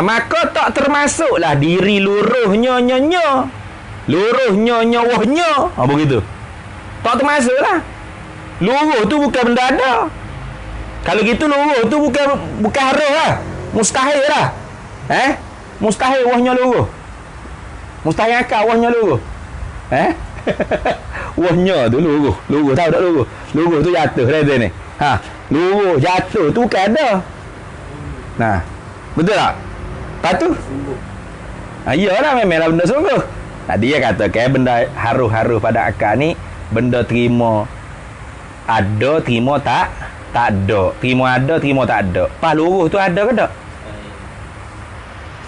maka tak termasuklah diri luruhnya nyonya. Luruhnya nyawahnya. Begitu. Tak termasuklah. Luruh tu bukan benda ada. Kalau gitu luruh tu bukan harus lah. Mustahil lah. Mustahil wahnya luruh. Mustahil akal wahnya luruh. Wahnya tu luruh. Luruh tahu tak luruh? Luruh tu jatuh dah ni. Luruh jatuh tu bukan ada. Nah, betul tak? Lepas tu? Iyalah memanglah benda sungguh. Dia katakan benda haru-haru pada akal ni benda terima ada, terima tak ada. Terima ada, terima tak ada. Pas luruh tu ada ke tak?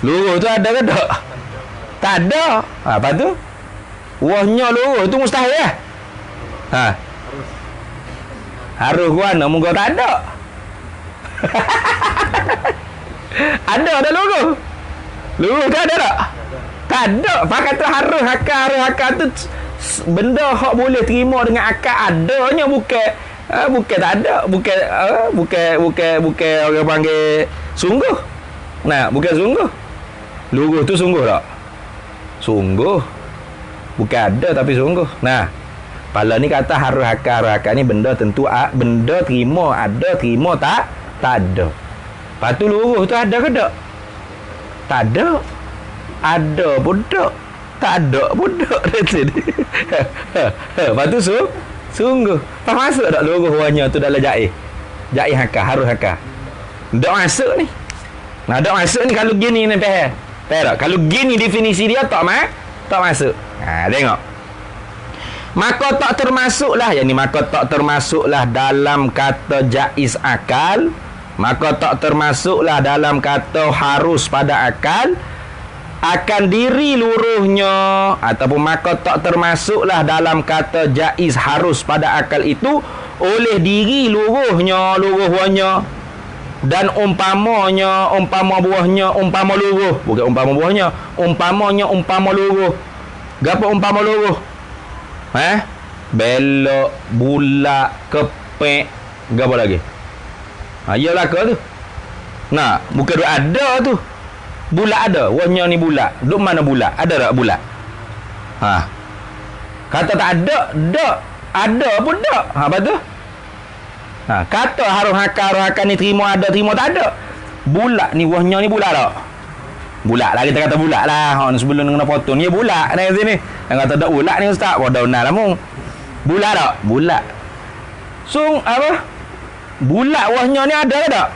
Luruh tu ada ke tak? Tak ada. Apa tu? Wahnya luruh tu mustahil lah. Harus mana muka tak ada. Ada luruh. Luruh tu ada tak? Tak ada. Pak kata harus akal tu benda hak boleh terima dengan akal adanya bukan tak ada, bukan orang panggil sungguh. Bukan sungguh. Luruh tu sungguh tak? Sungguh. Bukan ada tapi sungguh. Pala ni kata harus akal ni benda tentu benda terima ada, terima tak ada. Lepas tu luruh tu ada ke tak? Tak ada. Ada pun tak. Tak ada pun tak. Lepas tu sungguh. Lepas masuk tak luruh wahnya tu dalam jaih? Jaih akal, harus akal. Tak masuk ni. Tak masuk ni kalau gini ni faham tak? Kalau gini definisi dia tak masuk. Tengok. Maka tak termasuklah maka tak termasuklah dalam kata jaiz akal. Maka tak termasuklah dalam kata harus pada akal akan diri luruhnya, ataupun maka tak termasuklah dalam kata jaiz harus pada akal itu oleh diri luruhnya, luruhnya, dan umpama buahnya, umpama luruh, bukan umpama buahnya, umpama luruh. Gapo umpama luruh? Belok, bulat, kepek, gapo lagi? Iyalah ke tu. Bukan duk ada tu. Bulat ada. Wahnya ni bulat. Duk mana bulat? Ada tak bulat? Kata tak ada. Tak. Ada pun tak. Apa tu? Kata harus akal ni terima ada, terima tak ada. Bulat ni, wahnya ni bulat tak? Bulat lah, kita kata bulat lah. Sebelum kena potong ni bulat ni sini. Yang kata tak bulat ni ustaz. Dah unal lah mung. Bulat tak? Bulat. Apa? Bulat wahnya ni ada ke tak?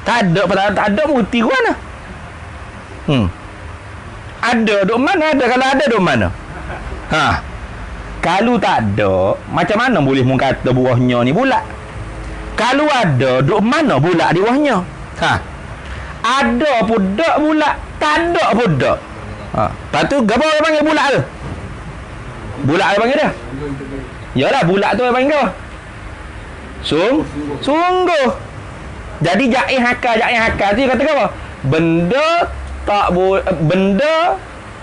Tak ada bukti ke mana? Ada duk mana? Ada kalau ada duk mana? Kalau tak ada, macam mana boleh mung kata buahnya ni bulat? Kalau ada, duk mana bulat di buahnya? Ada pun dak bulat, tak ada pun dak. Lepas tu gapo orang panggil bulat tu? Bulat orang panggil dia? Yalah, bulat tu orang panggil apa? Sungguh. Jadi jaiz hakal tu kata apa? Benda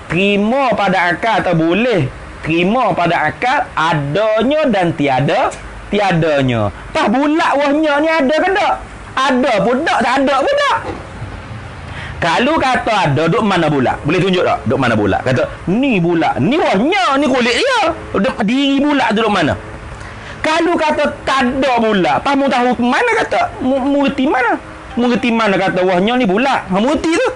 terima pada akal atau boleh terima pada akal adanya dan tiadanya. Pas bulat wahnya ni ada ke tak? Ada pun tak ada pun tak. Kalau kata ada, duk mana bulat? Boleh tunjuk tak? Duk mana bulat? Kata, ni bulat, ni wahnya, ni kulit dia. Diri bulat tu duk mana? Kalau kata tak ada bulat, apa mu tahu mana kata? Mu reti mana? Mu reti mana kata wahnya ni bulat? Mu reti tu.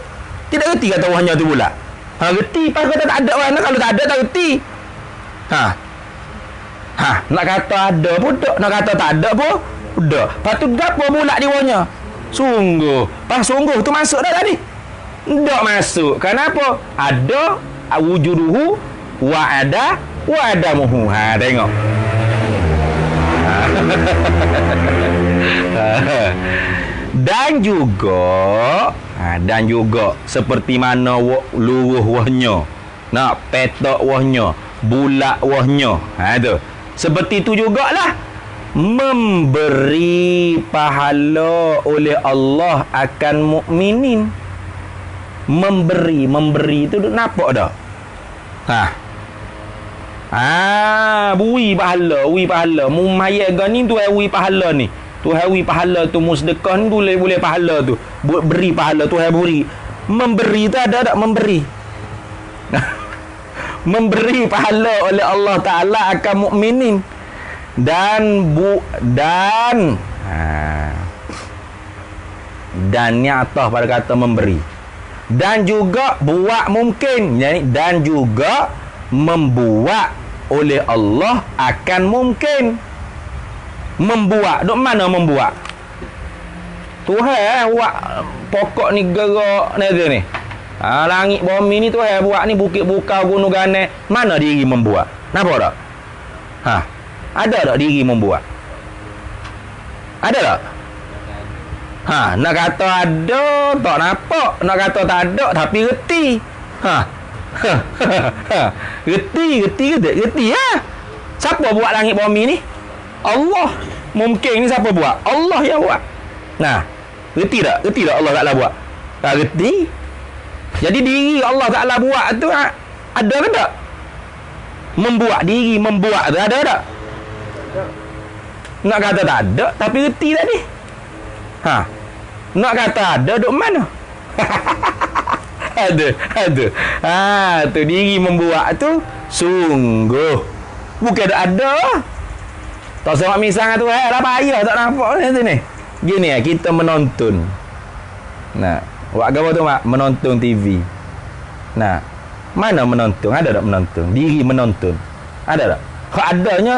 Tidak reti kata wahnya tu bulat. Reti pas kata tak ada mana, kalau tak ada tak reti. Nak kata ada pun tak, nak kata tak ada pun dah. Lepas tu gapo bulat di wahnya? Sungguh. Pas sungguh tu masuk dah tadi. Tak masuk. Kenapa? Ada wujuduhu wa adamuhu. Tengok. Dan juga seperti mana luruh wahnya, nak petak wahnya, bulat wahnya, tu seperti tu jugalah memberi pahala oleh Allah akan mukminin. Memberi tu nampak dah. Bui pahala. Mu mayaga ni tu wi pahala ni. Tu wi pahala tu musdekah ni boleh pahala tu. Beri pahala tu beri. Memberi tu ada tak memberi? Memberi pahala oleh Allah Taala akan mukminin. Dan ni atas pada kata memberi. Dan juga buat mungkin, dan juga membuat oleh Allah akan mungkin. Membuat, duk mana membuat? Tuhan buat pokok ni gerak ni. Langit bumi ni Tuhan buat ni, bukit bukau gunung gane. Mana diri membuat? Nampak tak? Ada tak diri membuat? Ada tak? Nak kata ada, tak nampak. Nak kata tak ada, tapi reti. Reti Siapa buat langit bumi ni? Allah. Mungkin ni siapa buat? Allah yang buat. Reti tak Allah Ta'ala buat? Tak reti. Jadi diri Allah Ta'ala buat tu ada ke tak? Membuat diri, membuat tu ada tak? Nak kata tak ada, tapi reti tadi. Nak kata ada, duk mana? Ada. Tu diri membuat tu sungguh bukan ada. Tak sebab misal tu lah payah tak nampak ni. Gini kita menonton. Buat apa tu mak? Menonton TV. Mana menonton? Ada tak menonton? Diri menonton. Ada tak? Kalau adanya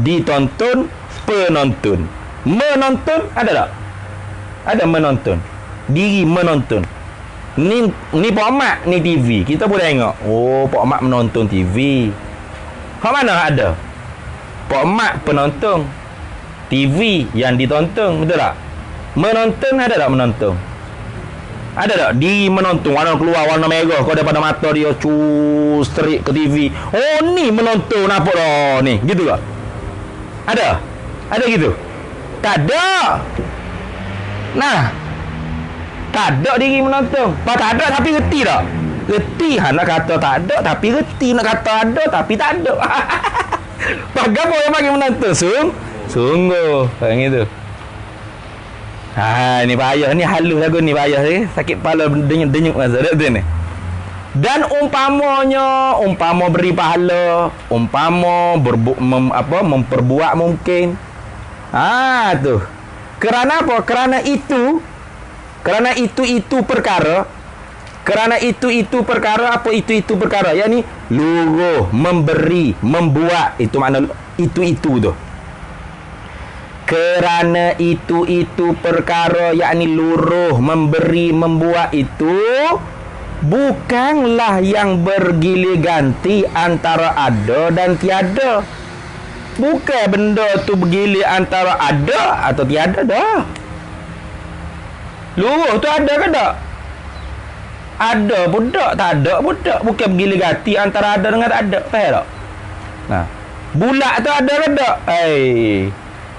ditonton penonton. Menonton ada tak? Ada menonton. Diri menonton. Ni Pak Mat ni TV. Kita boleh tengok. Oh, Pak Mat menonton TV. Hak mana ada? Pak Mat penonton. TV yang ditonton, betul tak? Menonton ada tak menonton? Ada tak? Diri menonton, warna keluar warna merah kau daripada mata dia straight ke TV. Oh, ni menonton apa dah ni? Gitu tak? Ada? Ada gitu? Tak ada. Tak ada diri menonton. Tak ada tapi reti tak? Reti. Nak kata tak ada tapi reti. Nak kata ada tapi tak ada. Bagaimana orang bagi menonton? Sungguh. Yang itu. Ni payah. Ni halus lagu ni payah. Sakit kepala denyuk masa tu ni. Dan umpama beri pahala, umpama memperbuat mungkin. Tu. Kerana apa? Kerana itu perkara. Kerana itu perkara. Apa itu perkara? Yang ni luruh, memberi, membuat. Itu makna itu tu. Kerana itu perkara, yakni luruh, memberi, membuat itu bukanlah yang bergilir ganti antara ada dan tiada. Bukan benda tu bergilir antara ada atau tiada dah. Luruh tu ada ke tak? Ada pun tak ada pun tak. Bukan bergilir ganti antara ada dengan tak ada. Faham tak? Bulat tu ada ke tak?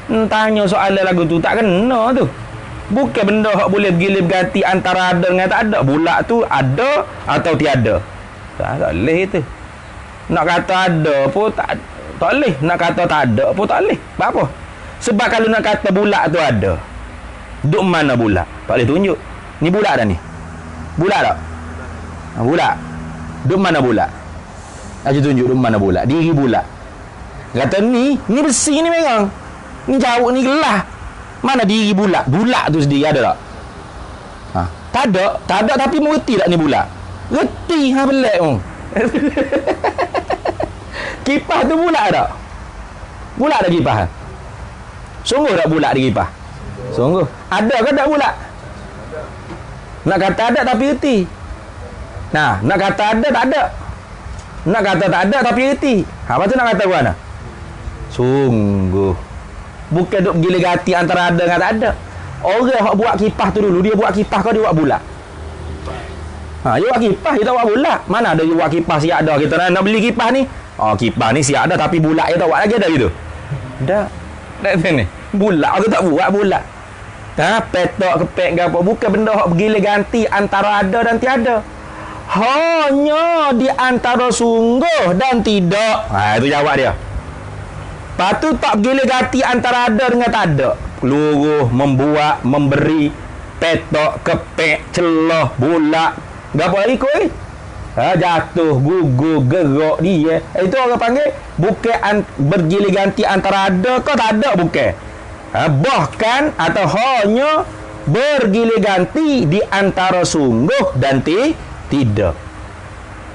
Tanya soalan lagu tu tak kena tu. Bukan benda yang boleh bergilir ganti antara ada dengan tak ada. Bulat tu ada atau tiada. Tak boleh itu. Nak kata ada pun tak boleh. Nak kata tak ada pun tak boleh. Apa? Sebab kalau nak kata bulat tu ada, duk mana bulat? Tak boleh tunjuk. Ni bulat dah ni. Bulat tak? Bulat. Duk mana bulat? Aja tunjuk duk mana bulat. Diri bulat. Kata ni besi ni memang. Ni jauh ni gelas. Mana diri bulat? Bulat tu sendiri ada tak? Tak ada tapi mengerti tak ni bulat? Reti pelik pun. Kipas tu bulat tak? Bulat tak kipas? Sungguh tak bulat di kipas? Sungguh. Ada ke tak bulat? Nak kata ada tapi reti. Nah, nak kata ada tak ada. Nak kata tak ada tapi reti. Apa tu nak kata mana? Sungguh. Bukan duk gila gati antara ada dengan tak ada. Orang yang buat kipas tu dulu, dia buat kipas kau dia buat bulat. Dia buat kipas, dia tak buat bulat. Mana ada dia buat kipas siap ada. Kita nak beli kipas ni. Kipas ni siap ada tapi bulat dia tak buat lagi ada gitu. Dah. Dah ni. Bulat aku tak buat bulat. Petok kepek ke apa. Bukan benda hak bergila ganti antara ada dan tiada. Hanya di antara sungguh dan tidak. Itu jawab dia. Lepas tu tak bergila ganti antara ada dengan tak ada. Luruh, membuat, memberi, petok, kepek, celah, bulat. Berapa lagi koi? Jatuh, gugur, gerak dia. Itu orang panggil bukan bergila ganti antara ada ke tak ada bukan. Bahkan atau hanya bergila ganti di antara sungguh dan tidak.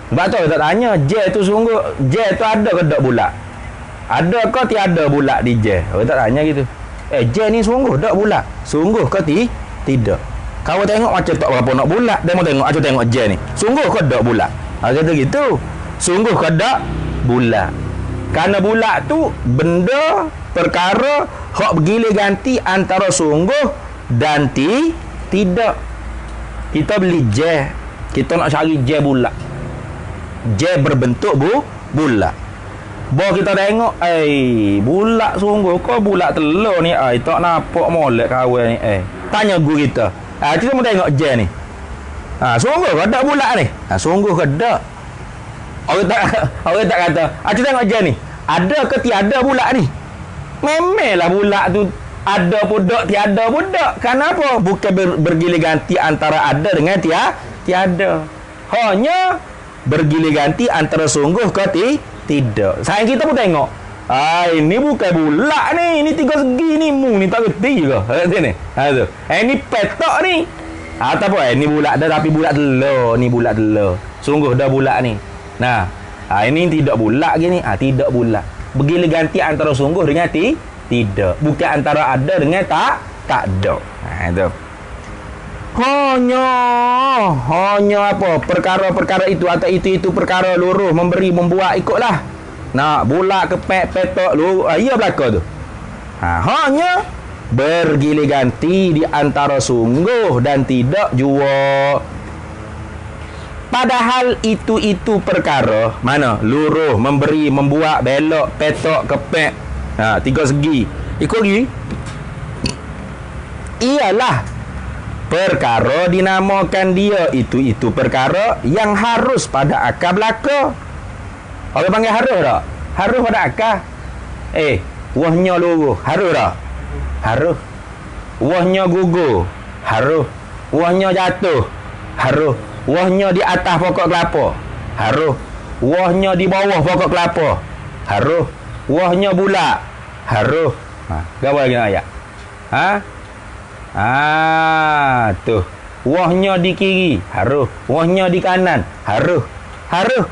Sebab tu tak tanya, je tu sungguh, je tu ada ke tak bulat? Ada ke tiada bulat di je? Orang tak tanya gitu. Je ni sungguh tak bulat? Sungguh ke tidak? Kau tengok macam tak berapa nak bulat, dia mau tengok, aku tengok je ni. Sungguh ke tak bulat? Kata gitu. Sungguh ke tak bulat? Kerana bulat tu benda perkara hak bergila ganti antara sungguh dan tidak. Kita beli je, kita nak cari je bulat. Je berbentuk bulat. Bawa kita tengok, bulat sungguh kau bulat telur ni, tak nampak molek kawan ni. Tanya guru kita. Kita mau tengok je ni. Sungguh ke tak bulat ni? Sungguh ke tak? Orang tak kata, kita tengok je ni. Ada ke tiada bulat ni? Memanglah bulat tu ada pun tak, tiada pun tak. Kenapa? Bukan bergila ganti antara ada dengan tiada. Hanya bergila ganti antara sungguh ke tidak. Sayang kita pun tengok. Ini bukan bulat ni. Ini tiga segi ni. Mu ni tak kerti ke? Ni. Ini petok ni. Ataupun ni bulat dah tapi bulat telur. Ni bulat telur. Sungguh dah bulat ni. Nah. Ini tidak bulat gini. Tidak bulat. Bergila ganti antara sungguh dengan tidak. Bukan antara ada dengan tak ada. Itu. Hanya apa? Perkara-perkara itu atau itu perkara luruh, memberi, membuat, ikutlah. Nak bulat, kepek, petok, luruh. Ia belaka tu. Hanya bergila ganti di antara sungguh dan tidak jua. Padahal itu perkara mana? Luruh, memberi, membuat, belok, petok, kepek. Tiga segi. Ikut lagi. Ialah perkara dinamakan dia itu perkara yang harus pada akal belaka. Orang panggil harus tak? Harus pada akal. Wahnya luruh, harus tak? Harus. Wahnya gugur, harus. Wahnya jatuh, harus. Wahnya di atas pokok kelapa, harus. Wahnya di bawah pokok kelapa, harus. Wahnya bulat, harus. Gapo lagi nak ayat? Tuh. Wahnya di kiri, harus. Wahnya di kanan, harus. Harus.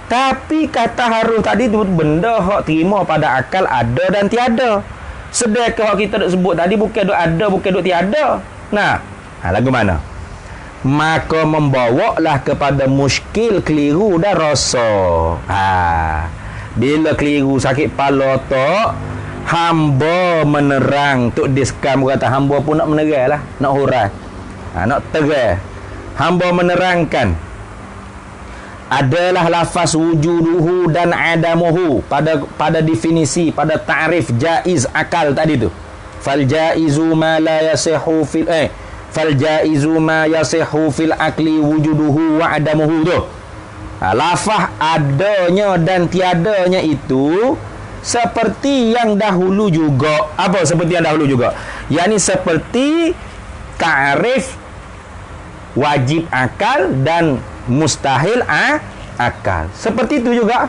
Tapi kata harus tadi tu benda hak terima pada akal ada dan tiada. Sedangkan hak kita duk sebut tadi bukan duk ada, bukan duk tiada. Nah, lagu mana? Maka membawalah kepada muskil keliru dan rasa. Bila keliru sakit kepala otak, hamba menerang. Tok diskam kata hamba pun nak menerang lah, nak hurai, nak terang. Hamba menerangkan adalah lafaz wujuduhu dan adamuhu pada definisi, pada ta'rif jaiz akal tadi tu. Fal jaizu ma la yasihu fil fal jaizu ma yasihu fil akli wujuduhu wa adamuhu tu. Lafaz adanya dan tiadanya itu seperti yang dahulu juga. Apa seperti yang dahulu juga? Yakni seperti ta'rif wajib akal dan mustahil akal. Seperti itu juga.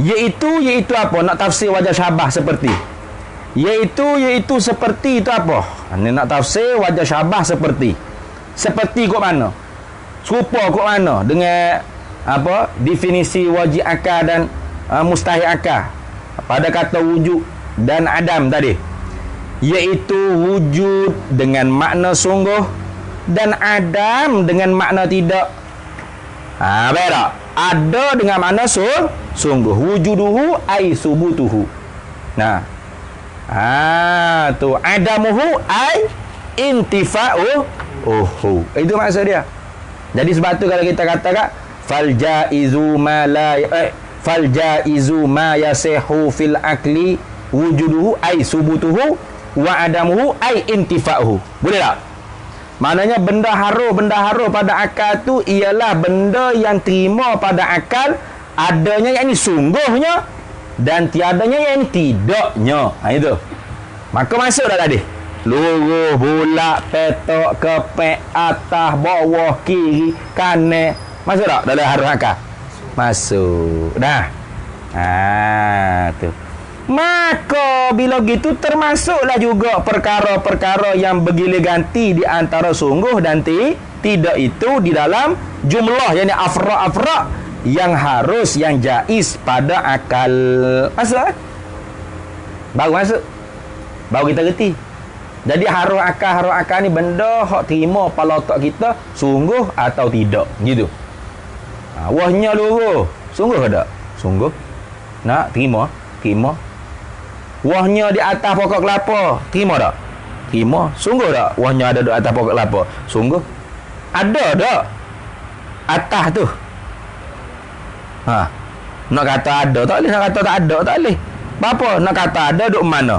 Iaitu apa? Nak tafsir wajah syabah seperti. Iaitu seperti itu apa? Ini nak tafsir wajah syabah seperti. Seperti kok mana? Serupa kok mana dengan apa? Definisi wajib akal dan mustahil akal pada kata wujud dan adam tadi. Iaitu wujud dengan makna sungguh dan adam dengan makna tidak. Berak. Ada dengan makna sungguh. Wujuduhu ai subutuhu. Nah. Tu adamuhu ai intifa'u. Itu maksud dia. Jadi sebab tu kalau kita katakan fal jaizu ma yasihu fil akli wujuduhu ai subutuhu wa adamuhu ai intifa'uhu. Boleh tak? Maknanya benda haru pada akal tu ialah benda yang terima pada akal, adanya yang ini sungguhnya dan tiadanya yang tidaknya. Itu. Maka masuk dah tadi. Lurus, bulat, petok, kepek, atas, bawah, kiri, kanan. Masuk tak dalam haru akal? Masuk. Dah. Tu. Maka bila gitu termasuklah juga perkara-perkara yang bergilir ganti di antara sungguh dan tidak itu di dalam jumlah yang afra' yang harus, yang jaiz pada akal. Masuk? Baru masuk. Baru kita reti. Jadi harus akal ni benda hak terima kepala otak kita sungguh atau tidak gitu. Wahnya lurus. Sungguh ke tak? Sungguh. Nak terima? Wahnya di atas pokok kelapa. Terima tak? Terima. Sungguh tak? Wahnya ada di atas pokok kelapa. Sungguh. Ada tak? Atas tu. Nak kata ada tak boleh. Nak kata tak ada tak boleh. Apa? Nak kata ada duduk mana?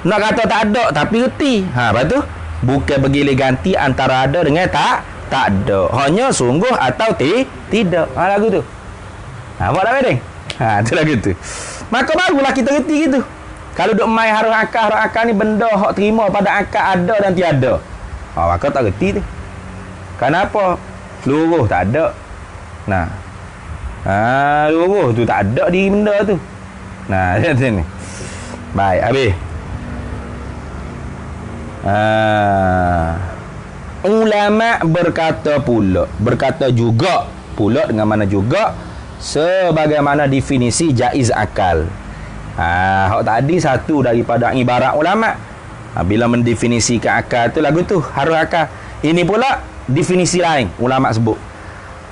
Nak kata tak ada tapi reti. Lepas tu bukan bergilir ganti antara ada dengan tak ada. Hanya sungguh atau tidak. Lagu tu. Buat dah bedeng? Tu lagu tu. Maka barulah kita reti gitu. Kalau duk mai harus akal ni benda hak terima pada akal ada dan tiada. Maka tak reti tu. Kenapa? Lurus tak ada. Nah. Lurus tu tak ada di benda tu. Nah, lihat sini. Baik, habis. Ulama berkata juga pula dengan mana juga sebagaimana definisi jaiz akal. Hak tadi satu daripada ibarat ulama. Bila mendefinisikan akal tu lagu tu harus akal. Ini pula definisi lain ulama sebut.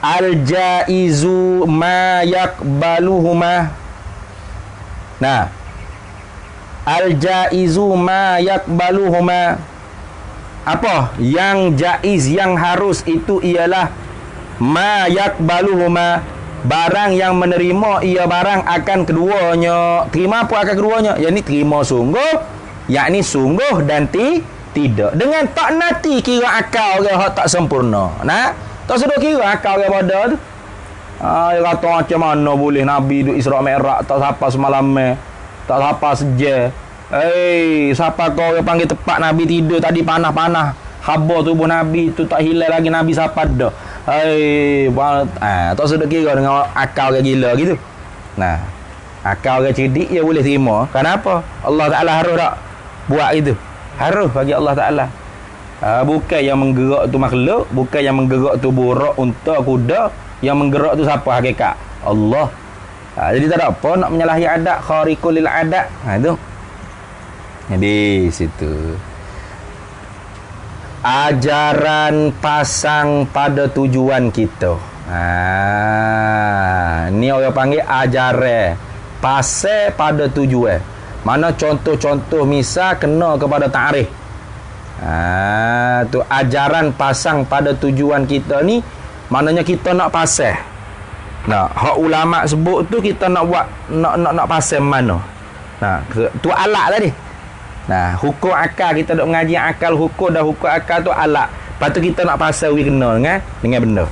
Al-jaizu ma yaqbaluhuma. Nah. Al-jaizu ma yaqbaluhuma. Apa? Yang jaiz, yang harus itu ialah ma yaqbaluhuma, barang yang menerima ia barang akan keduanya. Terima apa akan keduanya? Yakni terima sungguh, yakni sungguh dan tidak. Dengan tak nanti kira akal orang hak tak sempurna. Nah, tak sedar kira akal orang pada tu. Dia kata macam mana boleh Nabi duduk Isra' Mi'raj tak siapa semalam tak siapa seje. Siapa kau yang panggil tepat Nabi tidur tadi panah-panah. Haba tubuh Nabi tu tak hilang lagi Nabi siapa dah. Tak sedar kira dengan akal orang gila gitu. Nah, akal orang cerdik dia boleh terima. Kenapa? Allah Ta'ala harus tak buat itu. Harus bagi Allah Ta'ala. Bukan yang menggerak tu makhluk, bukan yang menggerak tu buruk, unta, kuda. Yang menggerak tu siapa hakikat? Allah. Jadi tak ada apa nak menyalahi adat, khariqul lil adat. Itu. Jadi situ. Ajaran pasang pada tujuan kita. Ni orang panggil ajaran pasal pada tujuan. Mana contoh-contoh misal kena kepada ta'rif. Tu ajaran pasang pada tujuan kita ni, maknanya kita nak pasal. Nah, hak ulama sebut tu kita nak buat nak pasal mana. Nah, tu alat tadi. Nah, hukum akal kita duk mengaji akal hukum dan hukum akal tu alat. Lepas tu kita nak pasal we kena dengan benda.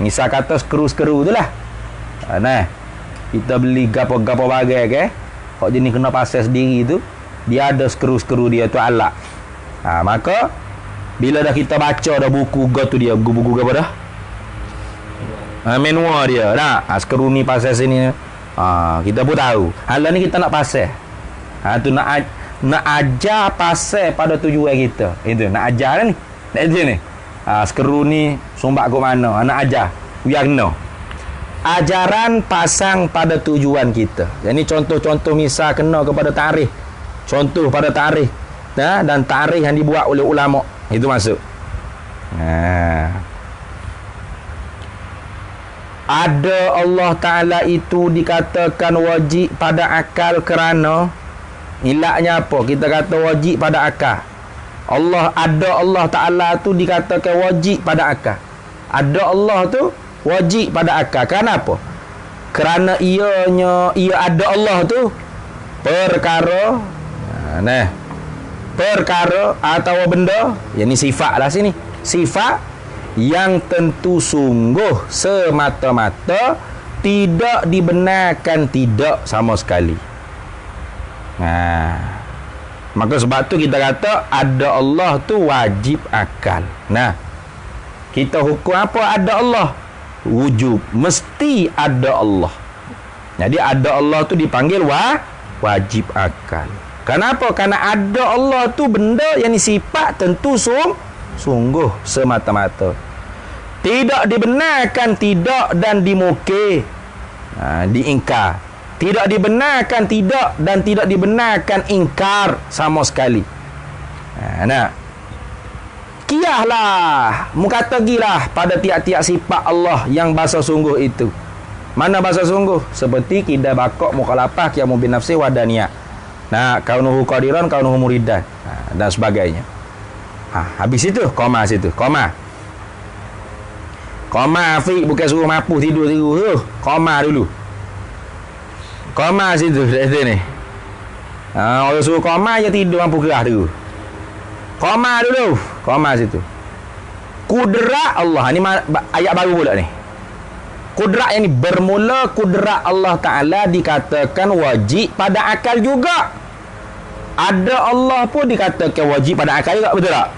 Misal kata skru-skru tu lah. Nah, kita beli gapo-gapo bagai ke, kok jenis kena pasal sendiri tu, dia ada skru-skru dia tu alat. Maka bila dah kita baca dah buku tu dia, buku apa dah? Manual dia. Nah, skru ni pasal sini. Kita pun tahu. Hal ni kita nak pasal. Tu nak ajar pasal pada tujuan kita. Itu nak ajar ni. Nak ajar ni. Skru ni sumbat ke mana? Nak ajar. Biar kena. Ajaran pasang pada tujuan kita. Jadi contoh-contoh misal kena kepada tarikh. Contoh pada tarikh. Dan tarikh yang dibuat oleh ulama. Itu masuk. Ada Allah Ta'ala itu dikatakan wajib pada akal kerana ilaknya apa? Kita kata wajib pada akal. Allah Ta'ala tu dikatakan wajib pada akal. Ada Allah tu wajib pada akal. Kenapa? Kerana ia ada Allah tu perkara perkara atau benda, yang ni sifat lah sini. Sifat yang tentu sungguh semata-mata tidak dibenarkan tidak sama sekali. Maka sebab tu kita kata ada Allah tu wajib akal. Kita hukum apa ada Allah? Wujub, mesti ada Allah. Jadi ada Allah tu dipanggil wajib akal. Kenapa? Kerana ada Allah tu benda yang ni sifat tentu sungguh semata-mata. Tidak dibenarkan tidak dan dimukir, diingkar. Tidak dibenarkan tidak dan tidak dibenarkan ingkar sama sekali. Kiyahlah, mukatagilah pada tiap-tiap sifat Allah yang bahasa sungguh itu. Mana bahasa sungguh? Seperti kita bakok mukhalafah qiyamu bin nafsi wa daniyah. Kaunuhu qadiran, kaunuhu muridan, dan sebagainya. Habis itu koma situ. Koma Afiq, bukan suruh mapuh tidur tu. Koma dulu. Koma situ ni. Orang suruh koma je tidur mampu gerah tu. Koma dulu. Koma situ. Kudrat Allah ni ayat baru pula ni. Kudrat yang ni bermula kudrat Allah Ta'ala dikatakan wajib pada akal juga. Ada Allah pun dikatakan wajib pada akal juga, betul tak?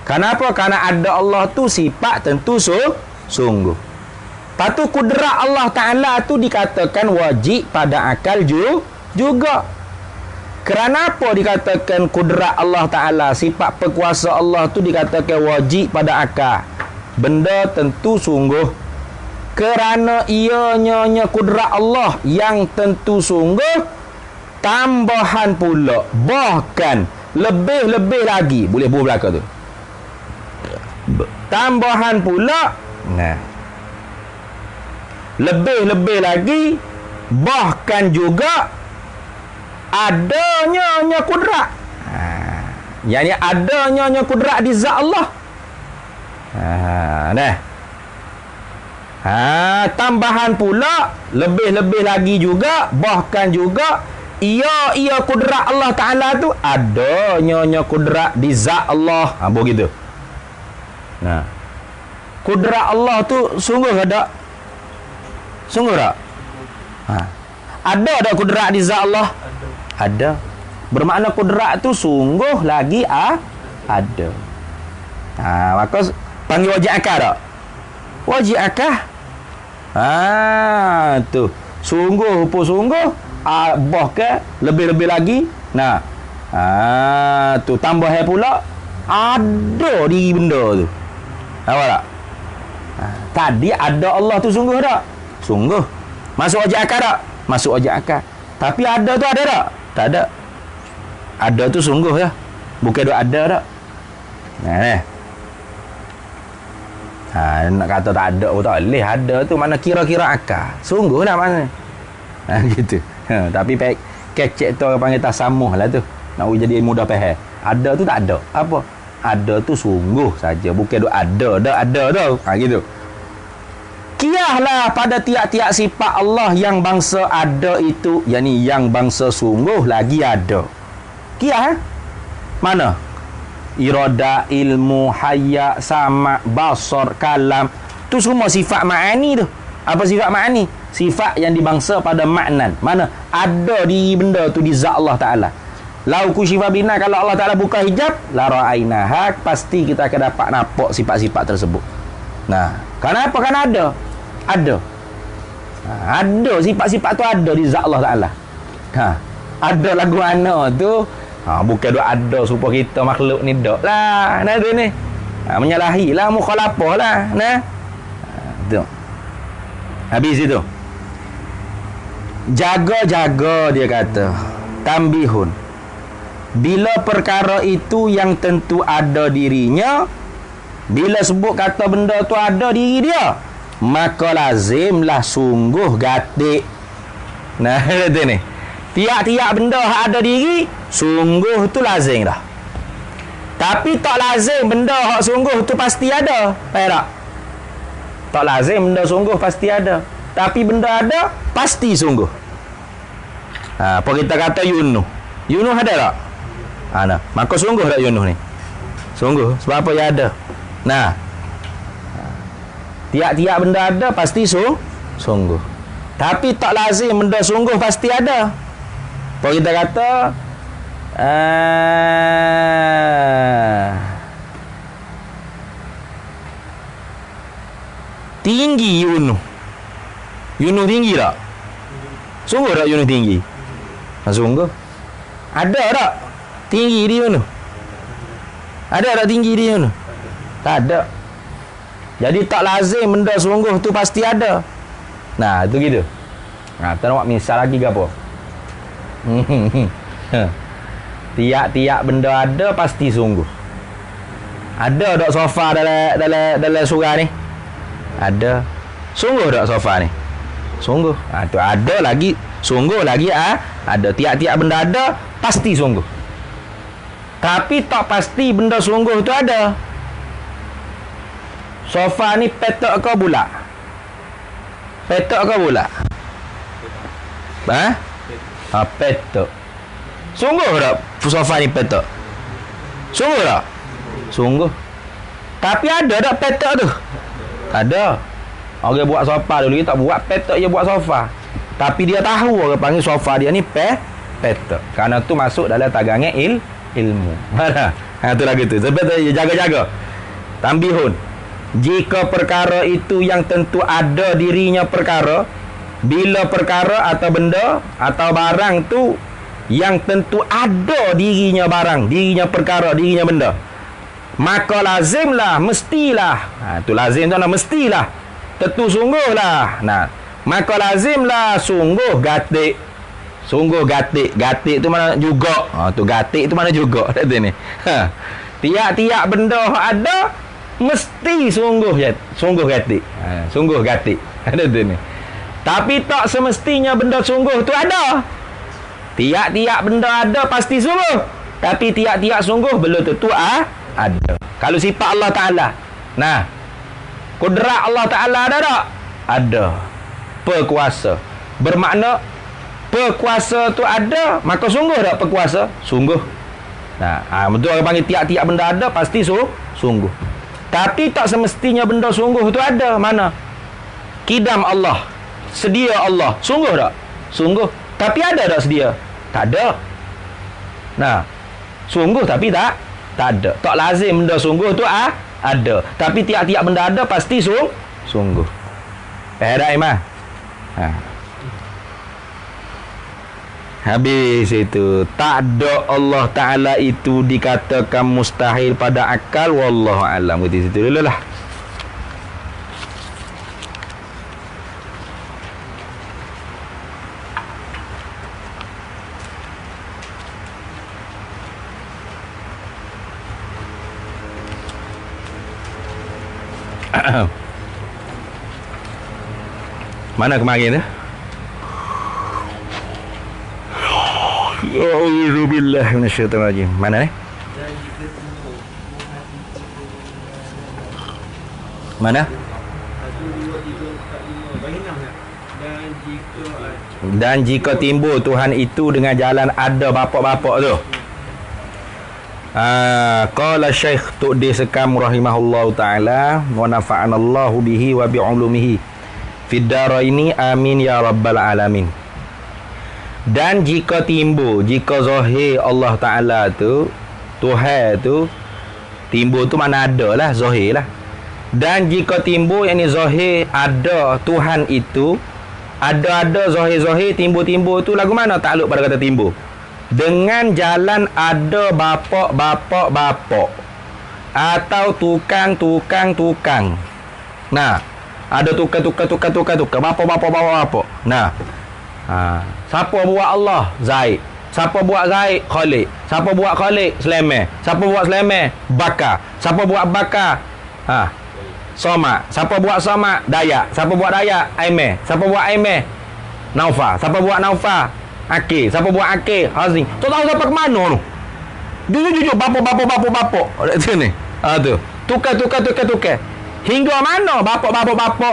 Kenapa? Kerana ada Allah tu sifat tentu sungguh. Lepas tu kudrat Allah Ta'ala tu dikatakan wajib pada akal juga. Kerana apa dikatakan kudrat Allah Ta'ala, sifat perkuasa Allah tu dikatakan wajib pada akal? Benda tentu sungguh. Kerana ianya kudrat Allah yang tentu sungguh, tambahan pula, bahkan lebih-lebih lagi, boleh buat belakang tu, tambahan pula, lebih-lebih lagi, bahkan juga adanya kudrat. Yani adanya kudrat di zat Allah. Tambahan pula, lebih-lebih lagi juga, bahkan juga ia kudrat Allah Ta'ala tu adanya kudrat di zat Allah. Begitu. Kudrat Allah tu sungguh ada? Sungguh tak? Ada tak kudrat di zat Allah? Ada. Bermakna kudrat tu sungguh lagi ada. Maka panggil wajib akal tak? Wajib akal. Tu sungguh pun sungguh, bahkan lebih-lebih lagi. Tu tambah pula ada di benda tu. Nampak tak? Tadi ada Allah tu sungguh tak? Sungguh. Masuk wajib akal tak? Masuk wajib akal. Tapi ada tu ada tak? Tak ada. Ada tu sungguh ya. Bukan duk ada tak? Nak kata tak ada pun tak boleh. Ada tu mana kira-kira akal. Sungguh lah mana. Gitu. Tapi kecek tu orang panggil tasamuh lah tu. Nak jadi mudah faham. Ada tu tak ada. Apa? Ada tu sungguh saja. Bukan duk ada tu. Gitu. Kiyahlah pada tiap-tiap sifat Allah yang bangsa ada itu, yakni yang bangsa sungguh lagi ada. Kiyah mana? Irada, ilmu, haya, sama, basar, kalam. Tu tu semua sifat ma'ani tu. Apa sifat ma'ani? Sifat yang dibangsa pada maknan. Mana? Ada diri benda tu di zat Allah Ta'ala. Lau kusyifa bina, kalau Allah Ta'ala buka hijab, la ra'ainaha, pasti kita akan dapat nampak sifat-sifat tersebut. Nah, kenapa? Kan ada. Ada. Ada sifat-sifat tu ada di zat Allah Ta'ala. Ada lagu mana tu? Bukan duk ada supaya kita makhluk ni dak lah. Nah tu ni. Menyalahi lah, mukhalafah lah. Nah. Tu. Habis itu. Jaga-jaga dia kata. Tambihun. Bila perkara itu yang tentu ada dirinya, bila sebut kata benda tu ada diri dia, maka lazimlah sungguh gatik. Nah, kata ni. Tiap-tiap benda yang ada diri, sungguh tu lazim dah. Tapi tak lazim benda yang sungguh tu pasti ada. Faham tak? Tak lazim benda sungguh pasti ada. Tapi benda ada, pasti sungguh. Apa kita kata Yunus? Yunus ada tak? Nah, maka sungguh tak Yunus ni? Sungguh. Sebab apa dia ada? Nah, tiap-tiap benda ada pasti sungguh. Tapi tak lazim benda sungguh pasti ada. Apa kita kata tinggi Yunus. Yunus tinggi tak? Sungguh tak Yunus tinggi? Sungguh. Ada tak tinggi dia Yunus? Ada tak tinggi dia Yunus? Tak ada. Jadi tak lazim benda sungguh tu pasti ada. Nah, itu gitu. Kita nak buat misal lagi ke apa? Tiap-tiap benda ada pasti sungguh. Ada tak sofa dalam surau ni? Ada. Sungguh tak sofa ni? Sungguh. Tu ada lagi, sungguh lagi ada. Tiap-tiap benda ada pasti sungguh. Tapi tak pasti benda sungguh tu ada. Sofa ni petak ke bulat? Petak ke bulat? Petak. Sungguh tak sofa ni petak? Sungguh tak? Sungguh. Tapi ada tak petak tu? Tak ada. Orang buat sofa dulu, dia tak buat petak, dia buat sofa. Tapi dia tahu orang panggil sofa dia ni petak. Kerana tu masuk dalam tagangan ilmu. Tu lagi tu. Sebab tu jaga-jaga. Tambihun. Jika perkara itu yang tentu ada dirinya perkara, bila perkara atau benda atau barang tu yang tentu ada dirinya barang, dirinya perkara, dirinya benda, maka lazimlah, mestilah. Tu lazim tu nak mestilah. Tentu sungguhlah. Maka lazimlah sungguh gatik. Sungguh gatik. Gatik tu mana juga. Tu gatik tu mana juga. Kata ni. Tiap-tiap benda ada mesti sungguh gatik. Sungguh gatik. Ada tu ni. Tapi tak semestinya benda sungguh tu ada. Tiap-tiap benda ada pasti sungguh. Tapi tiap-tiap sungguh belum tentu ada. Kalau sifat Allah Ta'ala. Kudrat Allah Ta'ala ada tak? Ada. Perkuasa. Bermakna perkuasa tu ada, maka sungguh tak perkuasa? Sungguh. Betul orang panggil tiap-tiap benda ada pasti sungguh. Tapi tak semestinya benda sungguh tu ada. Mana? Kidam Allah. Sedia Allah. Sungguh tak? Sungguh. Tapi ada tak sedia? Tak ada. Sungguh tapi tak ada. Tak lazim benda sungguh tu ada. Tapi tiap-tiap benda ada pasti sungguh. Tak Imam? Habis itu. Tak ada Allah Ta'ala itu dikatakan mustahil pada akal. Wallahu'alam. Di situ dulu lah. Mana kemarin tu? A'udzubillah minasyaitonirrajim. Mana ni? Mana? Dan jika timbul Tuhan itu dengan jalan ada bapak-bapak tu. Qala Syekh Tu'di Sekam rahimahullahu taala wa nafa'anallahu bihi wa bi'ulumihi fid daraini amin ya rabbal alamin. Dan jika timbul, jika zahir Allah Taala tu, Tuhan tu timbul tu mana ada lah, zahir lah. Dan jika timbul yang ni zahir ada Tuhan itu, ada zahir-zahir timbul-timbul tu lagu mana takluk pada kata timbul? Dengan jalan ada bapak atau tukang. Nah, ada tukang bapak. Nah, siapa buat Allah? Zaid. Siapa buat Zaid? Khalid. Siapa buat Khalid? Sulaiman. Siapa buat Sulaiman? Bakar. Siapa buat Bakar? Somak. Siapa buat Somak? Dayak. Siapa buat Dayak? Aimeh. Siapa buat Aimeh? Naufal. Siapa buat Naufal? Akil. Siapa buat Akil? Hazim. Tak tahu siapa ke mana tu. Jujur bapak. Kat sini. Tu. Tukar. Hingga mana bapak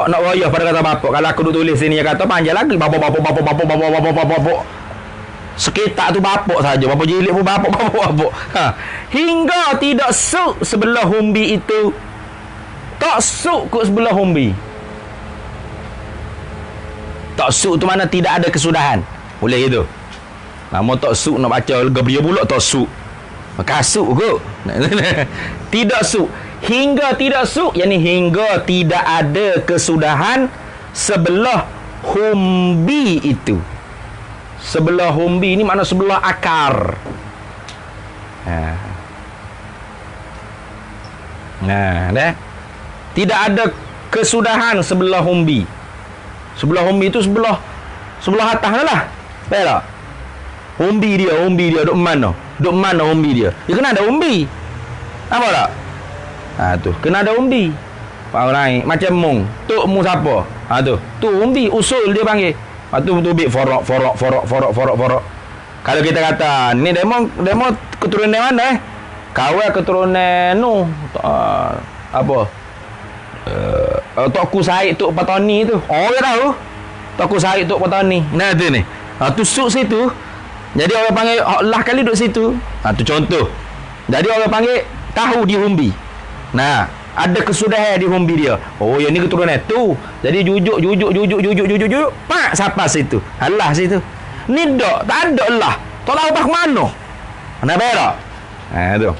nak royah pada kata bapak. Kalau aku duk tulis sini dia kata panjang lagi bapak. Sekitar tu bapak saja. Bapak jilid pun bapak. Hingga tidak suk sebelah humbi itu. Tak suk kot sebelah humbi. Tak suk tu mana tidak ada kesudahan. Boleh gitu. Nama tak suk nak baca Gabriel pula tak suk. Kasuk kot. Tidak suk. Hingga tidak suk, yakni hingga tidak ada kesudahan sebelah humbi itu. Sebelah humbi ni makna sebelah akar. Dah. Tidak ada kesudahan sebelah humbi. Sebelah humbi itu sebelah atas lah. Baik tak? Humbi dia duk mana? Duk mana humbi dia? Dia kena ada humbi. Apa tak? Tu kena ada umbi. Pak naik macam mung. Tok mu siapa? Tu umbi usul dia panggil. Tu bit forok. Kalau kita kata ni demo keturunan mana Kawal keturunan apa? Tok Ku Said Tok Patani tu. Orang tahu. Tok Ku Said Tok Patani. Nah tu ni. Tu suk situ. Jadi orang panggil Allah kali duduk situ. Tu contoh. Jadi orang panggil tahu di humbi. Nah, ada kesudahan di humbi dia. Oh, yang ni keturunan tu. Jadi jujuk. Pak siapa situ? Allah situ. Ni tak ada Allah. Tak tahu pak mana. Mana berak? Tu.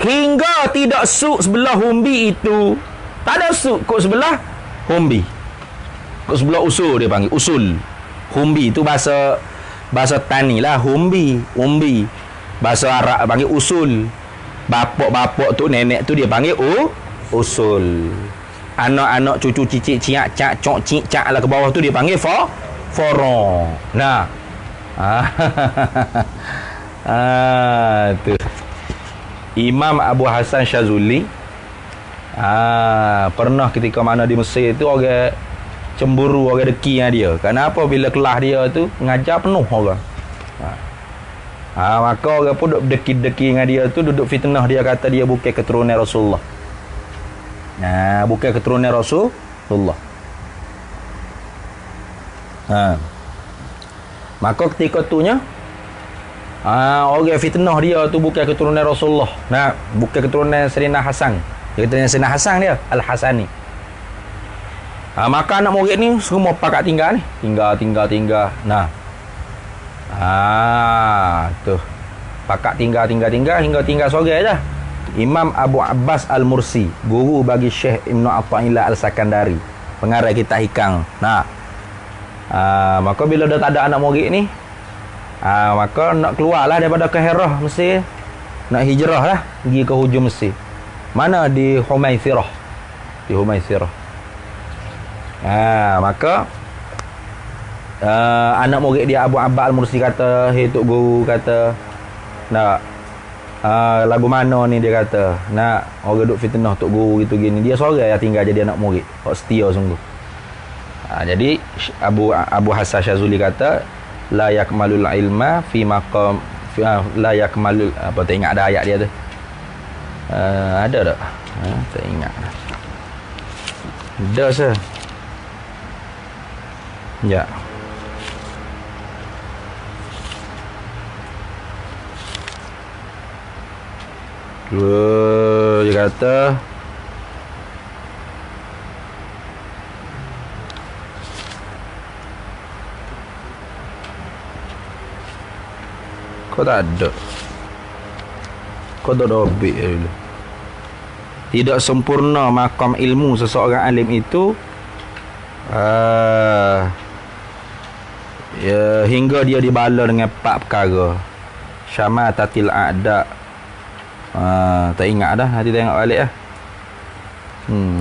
Hingga tidak suk sebelah humbi itu. Tak ada suk kot sebelah humbi. Kot sebelah usul dia panggil. Usul. Humbi tu bahasa tani lah. Humbi. Bahasa Arab panggil usul. Bapak tu, nenek tu dia panggil usul. Anak-anak, cucu, cicit, ciak, cak, cok, cik, cak lah ke bawah tu dia panggil forong. Nah. Tu. Imam Abu Hasan Syazuli pernah ketika mana di Mesir tu orang cemburu, orang deki dengan dia. Kenapa bila kelas dia tu ngajar penuh orang. Maka orang pun duduk deki-deki dengan dia tu, duduk fitnah dia, kata dia bukan keturunan Rasulullah. Bukan keturunan Rasulullah. Maka ketika tunya orang fitnah dia tu bukan keturunan Rasulullah. Bukan keturunan Sayyidina Hasan. Dia kata Sayyidina Hasan dia Al-Hasani. Maka anak murid ni semua pakat tinggal ni. Tinggal. Tu. Pakat tinggal hingga tinggal sore dah. Imam Abu Abbas Al-Mursi, guru bagi Syekh Ibn Atha'illah Al-Sakandari, pengarang kitab Hikam. Maka bila dah tak ada anak murid ni, maka nak keluarlah daripada Kairah Mesir, nak hijrah lah pergi ke hujung Mesir. Mana? Di Humaisirah. Maka anak murid dia Abu Abbas Al-Mursi kata, "Hei Tok Guru," kata, "nak lagu mana ni?" Dia kata, "Nak orang duk fitnah Tok Guru gitu gini." Dia seorang yang tinggal jadi anak murid. Kok setia sungguh. Jadi Abu Hasan Syazuli kata, "La yakmalul ilma fi maqam la yakmalul," apa tak ingat ada ayat dia tu. Ada tak? Tak ingat. Ada sah. Ya. Dia kata kau tak ada. Kau tak ada obik dulu. Tidak sempurna makam ilmu seseorang alim itu ya, hingga dia dibala dengan 4 perkara. Syamatatil a'da. Tak ingat dah, nanti tengok balik lah.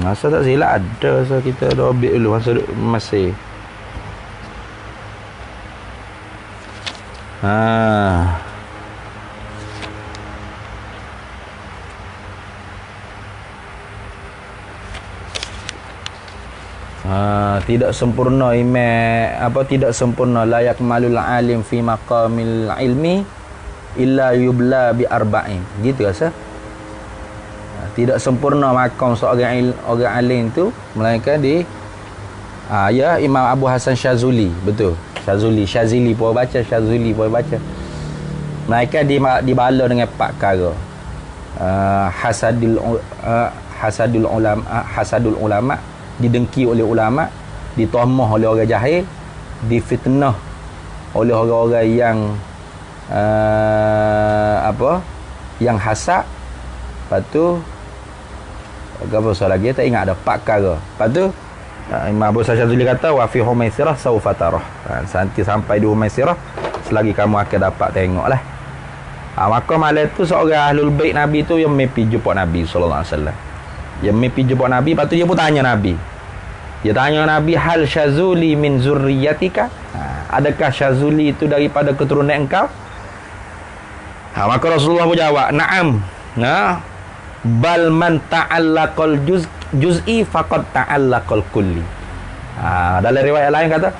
Masa tak silap ada, so kita ada obik dulu masa masih. Tidak sempurna tidak sempurna layak malul alim fi maqamil ilmi illa yubla bi arba'in. Gitu rasa. Tidak sempurna makam seorang orang alim tu melainkan ya Imam Abu Hasan Syazuli, betul. Syazili pun baca, Syazuli pun baca. Melainkan dibala dengan 4 perkara. Hasadul ulama, didengki oleh ulama, ditomoh oleh orang jahil, difitnah oleh orang-orang yang yang hasad. Lepas tu apa soal lagi tak ingat, ada 4 perkara. Lepas tu Imam Abu Syazuli kata wa fi Humaisirah saufa tarah. Nanti sampai di Humaisirah selagi kamu akan dapat tengoklah. Maka malam tu seorang ahlul bait Nabi tu yang mimpi jumpa Nabi sallallahu alaihi wasallam. Yang mimpi jumpa Nabi, lepas tu dia pun tanya Nabi. Dia tanya Nabi, hal Syazuli min zurriyatika? Adakah Syazuli itu daripada keturunan engkau? Maka Rasulullah pun jawab, na'am. Bal man ta'allaqal juz'i faqad ta'allaqal kulli. Dalam riwayat lain kata,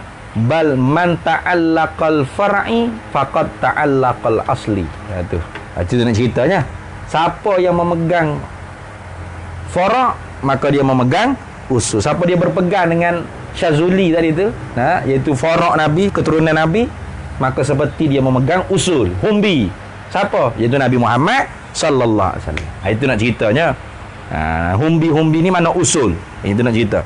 bal man ta'allaqal far'i faqad ta'allaqal asli. Itu nak ceritanya. Siapa yang memegang fara', maka dia memegang usul. Siapa dia berpegang dengan Syazuli tadi tu, iaitu fara' Nabi, keturunan Nabi, maka seperti dia memegang usul, humbi. Siapa? Iaitu Nabi Muhammad sallallahu alaihi wasallam. Itu nak ceritanya. Humbi ni mana usul. Itu nak cerita.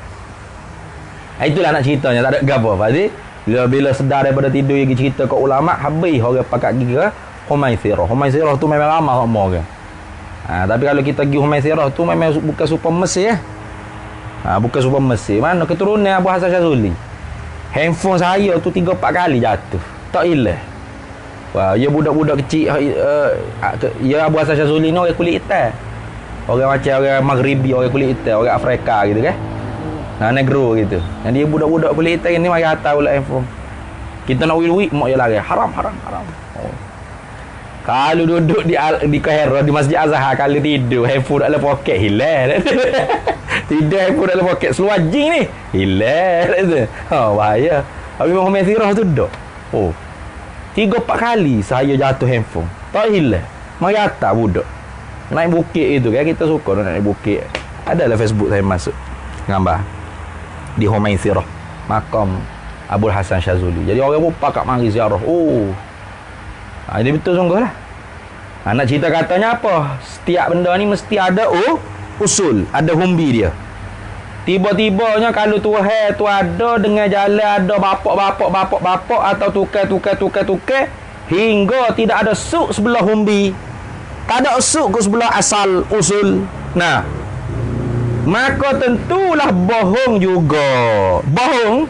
Itulah nak ceritanya, tak ada gapo. Pasti bila sedar daripada tidur pergi cerita kat ulama, habis orang pakat gigi Humaisirah tu memang ramah semua orang. Tapi kalau kita pergi Humaisirah tu memang bukan super Mesir. Bukan super Mesir. Mana keturunan Abu Hasan Syazuli. Handphone saya tu 3-4 kali jatuh. Tak hilang. Wah, ya budak-budak kecil. Ya Abu Hasan Syazuli ni orang kulit hitam. Orang macam orang Maghribi, orang kulit hitam, orang Afrika gitu kan. Negro gitu. Yang dia budak-budak kulit hitam ni mari hantar pula handphone. Kita nak wik-wik mak dia lari. Haram. Kalau duduk di Kairo, di Masjid Azhar, kalau tidur handphone dalam poket hilang. Tidur handphone dalam poket seluar jing ni hilang. Bahaya. Habis Muhammad Sirah tu duduk. 3-4 kali saya jatuh handphone. Tak hilang. Mari atas budak. Naik bukit itu kan, kita suka naik bukit. Adalah Facebook saya masuk gambar di Humaisirah, makam Abu Hasan Syazuli. Jadi orang pun pakat mari ziarah. Ini betul sungguh lah. Nak cerita katanya apa? Setiap benda ni mesti ada usul, ada humbi dia. Tiba-tibanya kalau Tuhan tu ada dengan jalan ada bapak atau tukar hingga tidak ada suk sebelah humbi. Tak ada suk ke sebelah asal usul. Maka tentulah bohong juga. Bohong.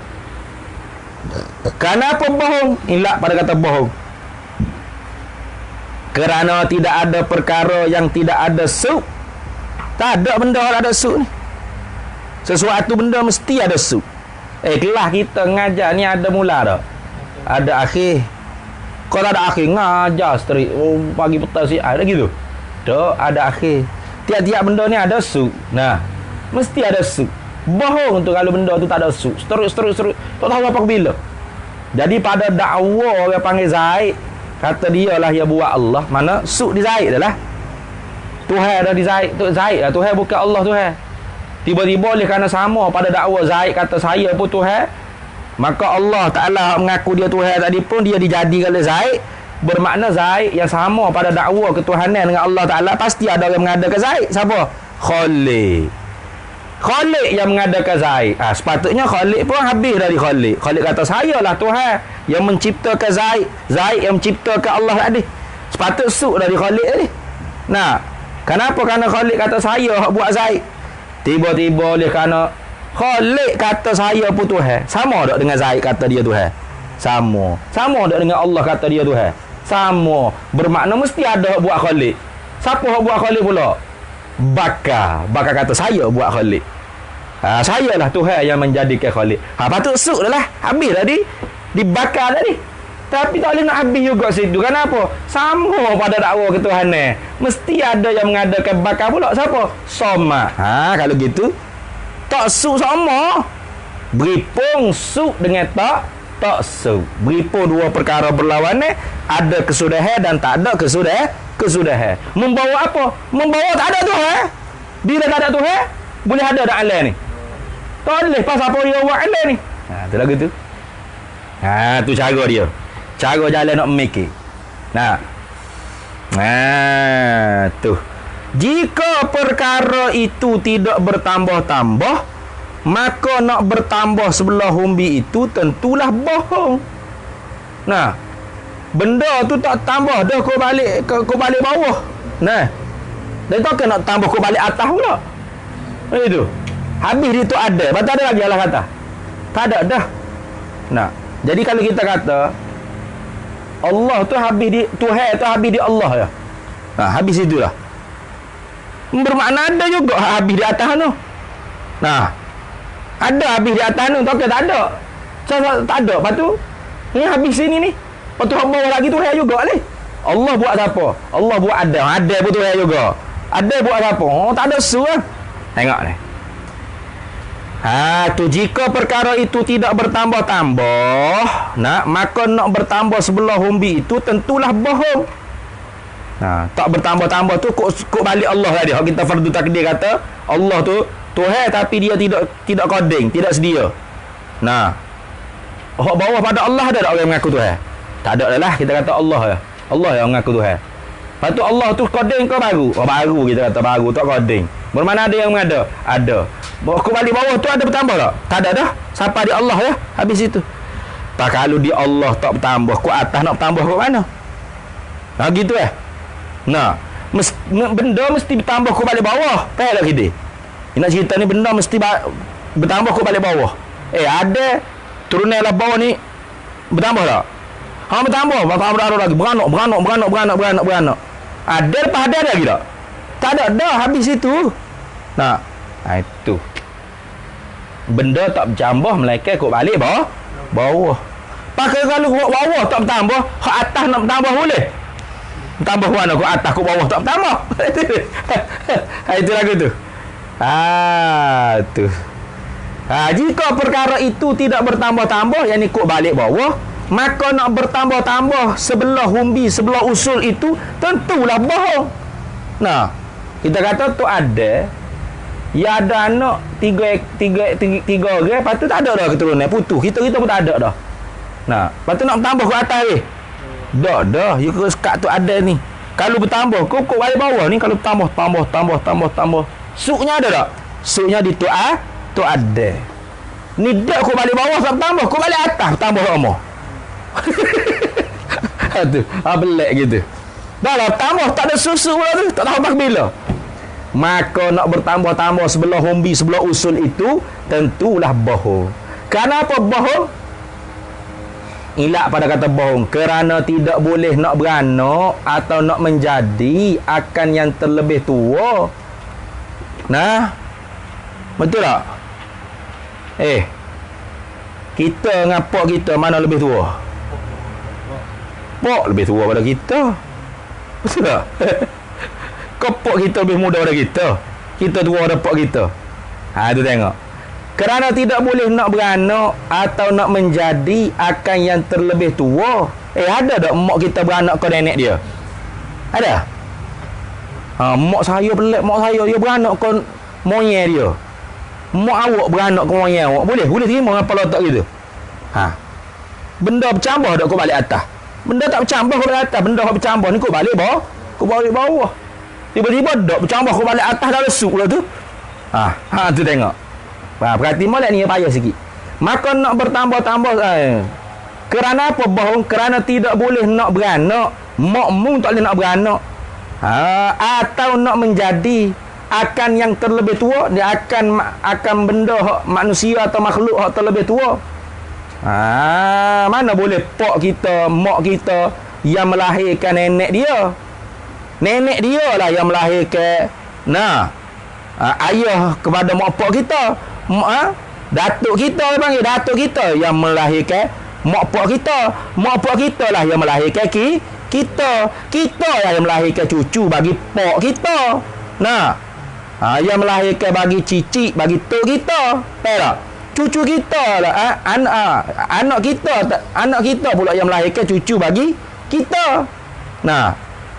Kenapa bohong? Ilak pada kata bohong. Kerana tidak ada perkara yang tidak ada suk. Tak ada benda yang ada suk ni. Sesuatu benda mesti ada suk. Kelas kita ngajar ni ada mula tak? Ada akhir. Kalau ada akhir ngajar straight. Pagi petang ada gitu. Tak ada akhir. Tiap-tiap benda ni ada suk. Mesti ada suk. Bohong tu kalau benda tu tak ada suk. Terus. Tak tahu apa bila. Jadi pada dakwa orang panggil Zaid, kata dia lah yang buat Allah. Mana suk di Zaid dah lah. Tuhan dah di Zaid. Zaid lah Tuhan, bukan Allah Tuhan. Tiba-tiba oleh kerana sama pada dakwa Zaid kata saya pun Tuhan, maka Allah Ta'ala mengaku dia Tuhan tadi pun dia dijadikan oleh Zaid. Bermakna Zaid yang sama pada dakwa ketuhanan dengan Allah Ta'ala, pasti ada yang mengadakan Zaid. Siapa? Khaliq. Khaliq yang mengadakan Zaid. Sepatutnya Khaliq pun habis dari Khaliq. Khaliq kata, saya lah Tuhan yang menciptakan Zaid. Zaid yang menciptakan Allah tadi. Sepatut suk dari Khaliq tadi. Nah, kenapa? Kerana Khaliq kata saya buat Zaid. Tiba-tiba oleh kerana Khaliq kata saya pun Tuhan. Sama tak dengan Zaid kata dia Tuhan? Sama. Sama tak dengan Allah kata dia Tuhan? Sama. Bermakna mesti ada buat Khaliq. Siapa yang buat Khaliq pula? Bakar kata saya buat Khaliq. Saya lah Tuhan yang menjadikan Khaliq. Patut suk dah lah. Habis tadi. Dibakar tadi. Tapi tak boleh nak habis juga situ. Kenapa? Sama pada dakwa ketuhanan. Mesti ada yang mengadakan bakar pula. Siapa? Soma. Kalau gitu tak suk sama. Beripung suk dengan tak suk. Beripung dua perkara berlawanan. Ada kesudahan dan tak ada kesudahan. Membawa apa? Membawa tak ada Tuhan. Bila tak ada Tuhan, boleh ada dak alam ni? Tak boleh. Pasal apa dia buat alam ni? Tu lagu tu. Tu cara dia. Cara jalan nak memikir. Tu. Jika perkara itu tidak bertambah-tambah, maka nak bertambah sebelah humbi itu tentulah bohong. Benda tu tak tambah dah kau balik bawah. Dan tak nak tambah kau balik atas pula. Itu. Habis dia tu ada. Lepas tu ada lagi Allah kata. Tak ada dah. Jadi kalau kita kata Allah tu habis di Tuhan tu habis di Allah ya. Habis itulah. Bermakna ada juga habis di atas tu. Ada habis di atas tu, tak ada. Tak ada. Lepas tu ni habis sini ni. Lepas tu hamba lagi Tuhan juga ni. Allah buat apa? Allah buat ada. Ada pun Tuhan juga. Ada buat apa? Tak ada suruh. Tengok ni. Tu jika perkara itu tidak bertambah-tambah, maka nak bertambah sebelah humbi itu tentulah bohong. Tak bertambah-tambah tu kok balik Allah tadi. Hak kita fardu takdir kata Allah tu Tuhan tapi dia tidak coding, tidak sedia. Hak bawah pada Allah ada tak orang mengaku Tuhan? Tak ada lah. Kita kata Allah ya. Allah yang mengaku Tuhan. Lepas tu Allah tu coding ke baru? Baru kita kata baru, tak coding. Bermana ada yang mengada? Ada. Kau balik bawah tu ada bertambah tak? Tak ada dah. Sampai di Allah ya. Habis itu. Kalau di Allah tak bertambah, kau atas nak bertambah kau mana? Gitu benda mesti bertambah kau balik bawah. Faham tak kita? Nak cerita ni benda mesti bertambah kau balik bawah. Ada turunan lah bawah ni bertambah tak? Bertambah. Bertambah lagi. Beranak. Ada lepas ada lagi tak? Tak ada dah. Habis itu. Itu. Benda tak berjambah melainkan kau balik bawah. Pakai kalau kau bawah tak bertambah, kau atas nak bertambah boleh? Bertambah mana kau atas kau bawah tak bertambah? Itu lagu tu. Tu. Jika perkara itu tidak bertambah-tambah, yakni kau balik bawah, maka nak bertambah-tambah sebelah humbi, sebelah usul itu tentulah bohong. Kita kata tu ada. Ya ada anak tiga orang, lepas tu tak ada dah keturunan putus. Kita pun tak ada dah. Lepas tu nak bertambah ke atas ni. Dah. You kena sekat tu ada ni. Kalau bertambah, kau balik bawah ni. Kalau tambah. Suknya ada tak? Suknya di tu ada. Ni dak kau balik bawah tak bertambah, kau balik atas tambah lama. Tu, belak gitu. Dah lah tambah tak ada susu pula tu. Tak tahu bila. Maka nak bertambah-tambah sebelah humbi, sebelah usul itu tentulah bohong. Kenapa bohong? Ilak pada kata bohong kerana tidak boleh nak beranak atau nak menjadi akan yang terlebih tua. Betul tak? Kita dengan pak kita mana lebih tua? Pak lebih tua pada kita. Betul tak? Kepok kita lebih muda pada kita. Kita tua pada pak kita. Tu tengok. Kerana tidak boleh nak beranak atau nak menjadi akan yang terlebih tua. Ada tak mak kita beranak ke nenek dia? Ada? Mak saya pelik, mak saya dia beranak ke moyang dia. Mak awak beranak ke moyang awak. Boleh terima apa letak gitu? Benda bercambah tak kau balik atas. Benda tak bercambah kau balik atas, benda kau bercambah ni kau balik bawah. Kau balik bawah. Tiba-tiba dak bercambah kau balik atas dah lesuk pula tu. Tu tengok. Berarti molek ni payah sikit. Maka nak bertambah-tambah kerana apa bohong? Kerana tidak boleh nak beranak. Makmum tak boleh nak beranak. Atau nak menjadi akan yang terlebih tua, dia akan benda manusia atau makhluk hak terlebih tua. Mana boleh pak kita, mak kita yang melahirkan nenek dia. Nenek dia lah yang melahirkan ayah kepada mak pak kita. Datuk kita panggil datuk kita yang melahirkan mak pak kita. Mak pak kita lah yang melahirkan kita. Kita lah yang melahirkan cucu bagi pak kita. Yang melahirkan bagi cicit, bagi tok kita. Tahu tak? Cucu kita lah, anak kita pula yang melahirkan cucu bagi kita.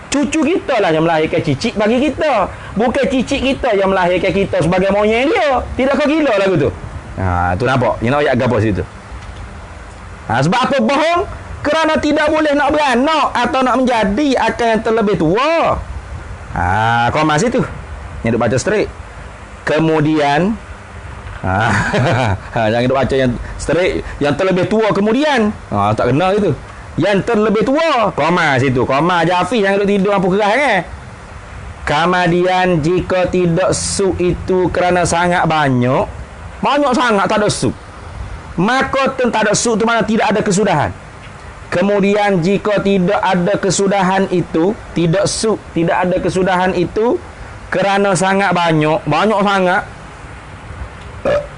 Cucu kita lah yang melahirkan cicit bagi kita. Bukan cicit kita yang melahirkan kita sebagai monyet dia. Tidak kau gila lagu tu? Tu nampak? You know ayat gapo situ. Sebab apa bohong? Kerana tidak boleh nak beranak atau nak menjadi akan yang terlebih tua. Kau masih tu. Yang duk baca straight. Kemudian jangan duk baca yang straight, yang terlebih tua kemudian. Tak kena itu. Yang terlebih tua, koma situ. Koma Jafi jangan duk tidur lampu keras kan. Kemudian jika tidak su itu kerana sangat banyak sangat tak ada su. Maka tak ada su tu mana tidak ada kesudahan. Kemudian jika tidak ada kesudahan itu, tidak ada kesudahan itu kerana sangat banyak sangat,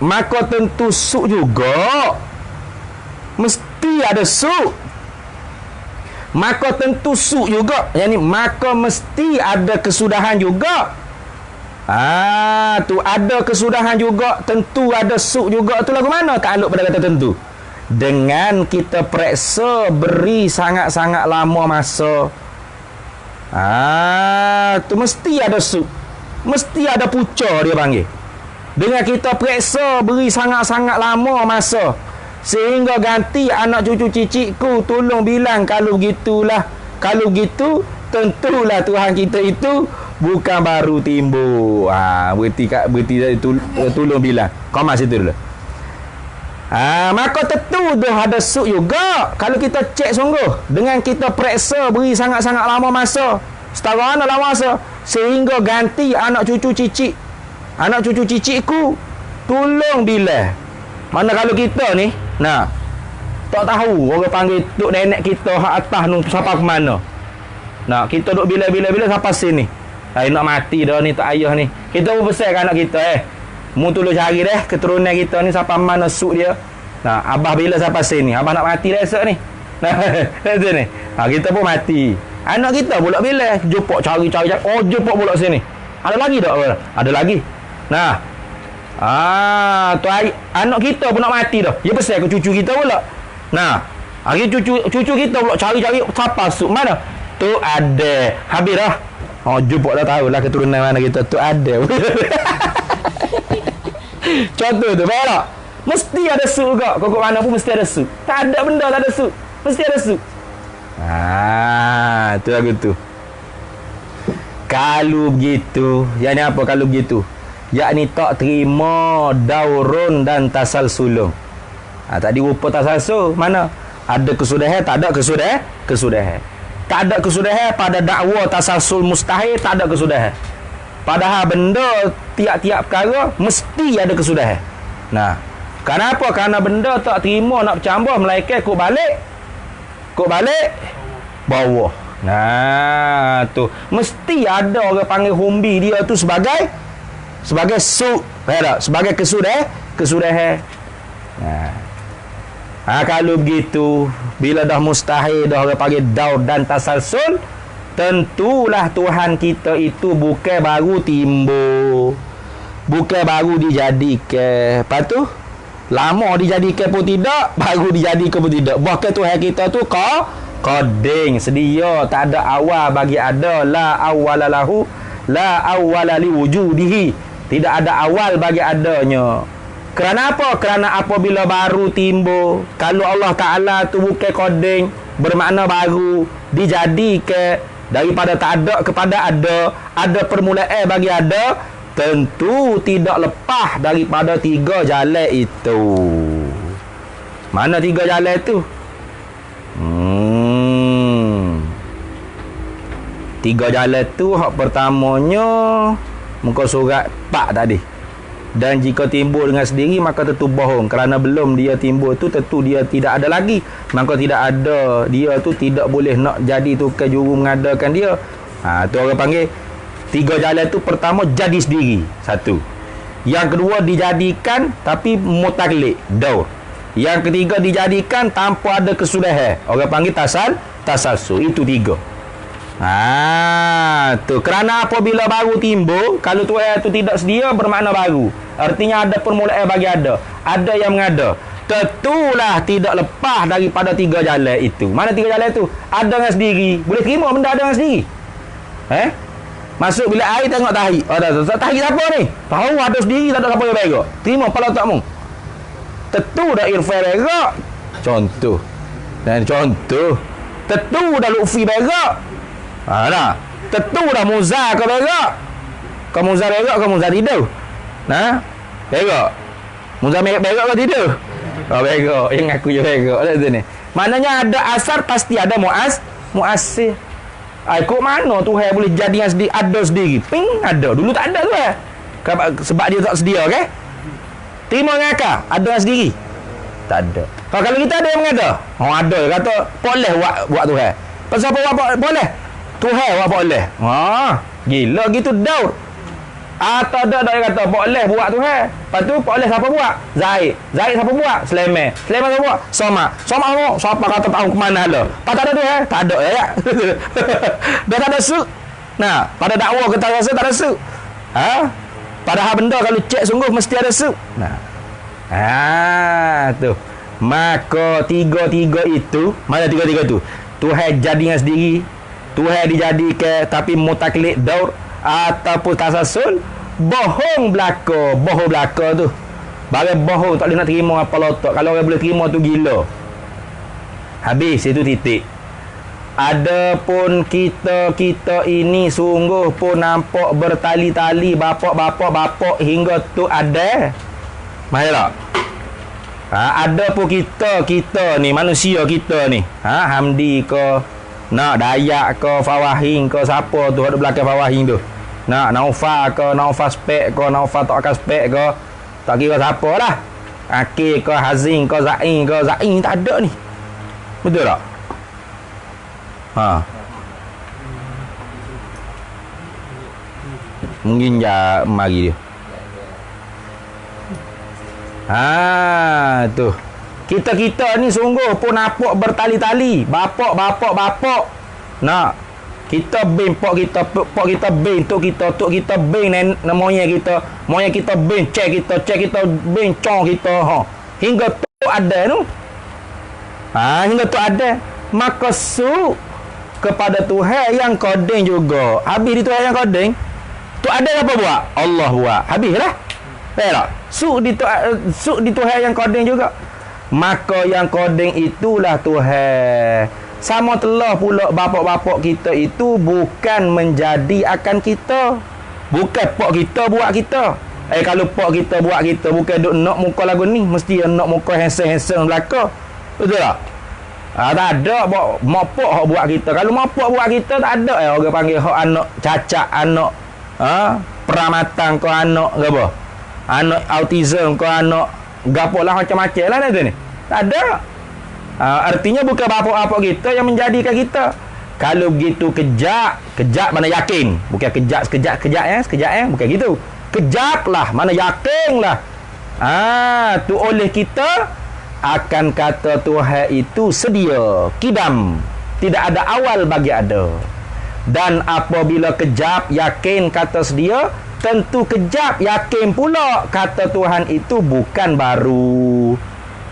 maka tentu su juga. Mesti ada su. Maka tentu su juga. Yani maka mesti ada kesudahan juga. Tu ada kesudahan juga, tentu ada su juga. Tu lagu mana takluk pada kata tentu? Dengan kita periksa beri sangat-sangat lama masa. Tu mesti ada su. Mesti ada puca dia panggil. Dengan kita periksa beri sangat-sangat lama masa, sehingga ganti anak cucu cicitku tolong bilang kalau gitulah. Kalau gitu tentulah Tuhan kita itu bukan baru timbul. Berarti tolong bilang. Kau masih tu dulu. Maka tentu dah ada su juga. Kalau kita cek sungguh, dengan kita periksa beri sangat-sangat lama masa, setara mana lama masa, sehingga ganti anak cucu cicitku tolong bilang. Mana kalau kita ni tak tahu orang panggil tok nenek kita hak atas tu sampai ke mana. Kita duk bila sampai sini. Nak mati dah ni tak ayah ni. Kita pun pesan anak kita mu tolong cari dah keturunan kita ni sampai mana suk dia. Abah bila sampai sini, abah nak mati dah esok ni. Itu ni. Kita pun mati. Anak kita pula bila jumpa cari. Jumpa pula sini. Ada lagi tak? Ada lagi. Tu anak kita pun nak mati dah. Dia pesan ke cucu kita pula. Hari cucu kita pula cari siapa suk mana? Tu ada. Habis dah. Jumpa dah tahulah keturunan mana kita. Tu ada. Contoh tu, faham tak? Mesti ada su juga. Kau mana pun mesti ada su. Tak ada benda tak ada su. Mesti ada su. Tu lagu tu. Kalau begitu, yang ni apa kalau begitu? Yakni tak terima daurun dan tasalsulun. Tadi rupa tasalsul mana? Ada kesudahan, tak ada kesudahan. Tak ada kesudahan pada dakwa tasalsul mustahil, tak ada kesudahan. Padahal benda tiap-tiap perkara mesti ada kesudahan. Kenapa? Kerana benda tak terima nak bercambah melainkan kok balik bawah. Tu mesti ada orang panggil humbi dia tu sebagai su, sebagai kesudahan. Kalau begitu, bila dah mustahil dah orang panggil daur dan tasalsul, tentulah Tuhan kita itu bukan baru timbul, bukan baru dijadikan. Lepas tu lama dijadikan pun tidak, baru dijadikan pun tidak. Bahkan Tuhan kita tu qading sedia, tak ada awal bagi ada. La awwala lahu la awwala li wujudihi. Tidak ada awal bagi adanya. Kerana apa? Kerana apabila baru timbul, kalau Allah Ta'ala tu bukan koding, bermakna baru, dijadikan daripada tak ada kepada ada permulaan bagi ada, tentu tidak lepas daripada 3 jalan itu. Mana 3 jalan itu? 3 jalan tu hak pertamanya muka surat 4 tadi. Dan jika timbul dengan sendiri maka tentu bohong, kerana belum dia timbul tu tentu dia tidak ada lagi, maka tidak ada dia tu tidak boleh nak jadi tu ke juru mengadakan dia. Tu orang panggil 3 jalan tu. Pertama, jadi sendiri, satu. Yang kedua, dijadikan tapi mutaklid, daur. Yang ketiga, dijadikan tanpa ada kesudahan, orang panggil tasalsul. Itu 3. Tu kerana apabila baru timbul, kalau Tuhan tu tidak sedia, bermakna baru, artinya ada permulaan bagi ada yang mengada, tentulah tidak lepas daripada 3 jalan itu. Mana 3 jalan itu? Ada dengan sendiri, boleh terima benda ada dengan sendiri. Masuk bilik air tengok tahi, tahi siapa ni? Tahu ada sendiri, tak ada siapa yang berak, terima pala takmu, tentu dah irfan berak. Contoh tentu dah Lutfi berak. Nah, tentu dah Muzar ke berak. Kau Muzar berak ke Muzar tidur? Berak. Muzar berak ke tidur? Berak. Yang aku je berak. Ni. Maknanya ada asar pasti ada muasir. Ikut mana Tuhan boleh jadi ada sendiri? Ping ada. Dulu tak ada tu sebab dia tak sedia, okey? Terima ngakak, ada sendiri. Tak ada. Kalau kita ada yang mengada. Ada kata boleh buat Tuhan. Pasal apa boleh? Tuhan buat boleh. Gila gitu daur. Atau ada yang kata boleh buat Tuhan. Lepas tu boleh siapa buat? Zaid siapa buat? Sulaiman siapa buat? Soma siapa kata tahu ke mana hala? Pas tak ada Tuhan? Tak ada ya. Dah tak ada suk. Nah, pada dakwah kita rasa tak ada suk. Padahal benda kalau cek sungguh mesti ada suk. Tu. Maka 3 itu, mana 3 tu? Tuhan jadi dengan sendiri, Tuhan dijadikan tapi mutaklid daur ataupun tasasul, bohong belaka tu. Barang bohong tak boleh nak terima apa lotok. Kalau orang boleh terima tu gila. Habis itu titik. Adapun kita ini sungguh pun nampak bertali-tali bapak hingga tu ada. Mana tak? Ada pun kita ni manusia kita ni. Hamdi ke, nak Dayak ke, Fawahin ke, siapa tu ada belakang Fawahin tu. Nak Naufal ke, Naufal spek ke, Naufal tak akan spek ke, tak kira siapa lah. Akil ke, Hazin ke, Zain ke, Zain tak ada ni. Betul tak? Mungkin mari dia. Tu. Kita ni sungguh pun nampak bertali-tali. Bapak. Nak. Kita bin pak kita bin tok kita bin moyang kita bin cek kita bin cong kita hingga tu ada tu. Hingga tu ada. Maka su kepada Tuhan yang koding juga. Habis di Tuhan yang koding, tu ada apa buat? Allah buat. Habislah. Tak? Su di Tuhan yang koding juga. Maka yang koding itulah Tuhan. Sama telah pula bapak-bapak kita itu bukan menjadi akan kita. Bukan pak kita buat kita. Kalau pak kita buat kita, bukan duk nak muka lagu ni, mesti nak muka handsome belaka. Betul tak? Tak ada mak pak hak buat kita. Kalau mak pak buat kita tak ada orang panggil hak anak cacat, anak peramatan ke, anak ke apa? Anak autism ke, anak gapo lah macam-macam lah tu ni. Tak ada. Artinya bukan bapak-bapak kita yang menjadikan kita. Kalau begitu kejap mana yakin. Bukan sekejap bukan gitu. Kejaplah mana yakinlah. Tu oleh kita akan kata Tuhan itu sedia, kidam, tidak ada awal bagi ada. Dan apabila kejap yakin kata sedia, tentu kejap yakin pula kata Tuhan itu bukan baru.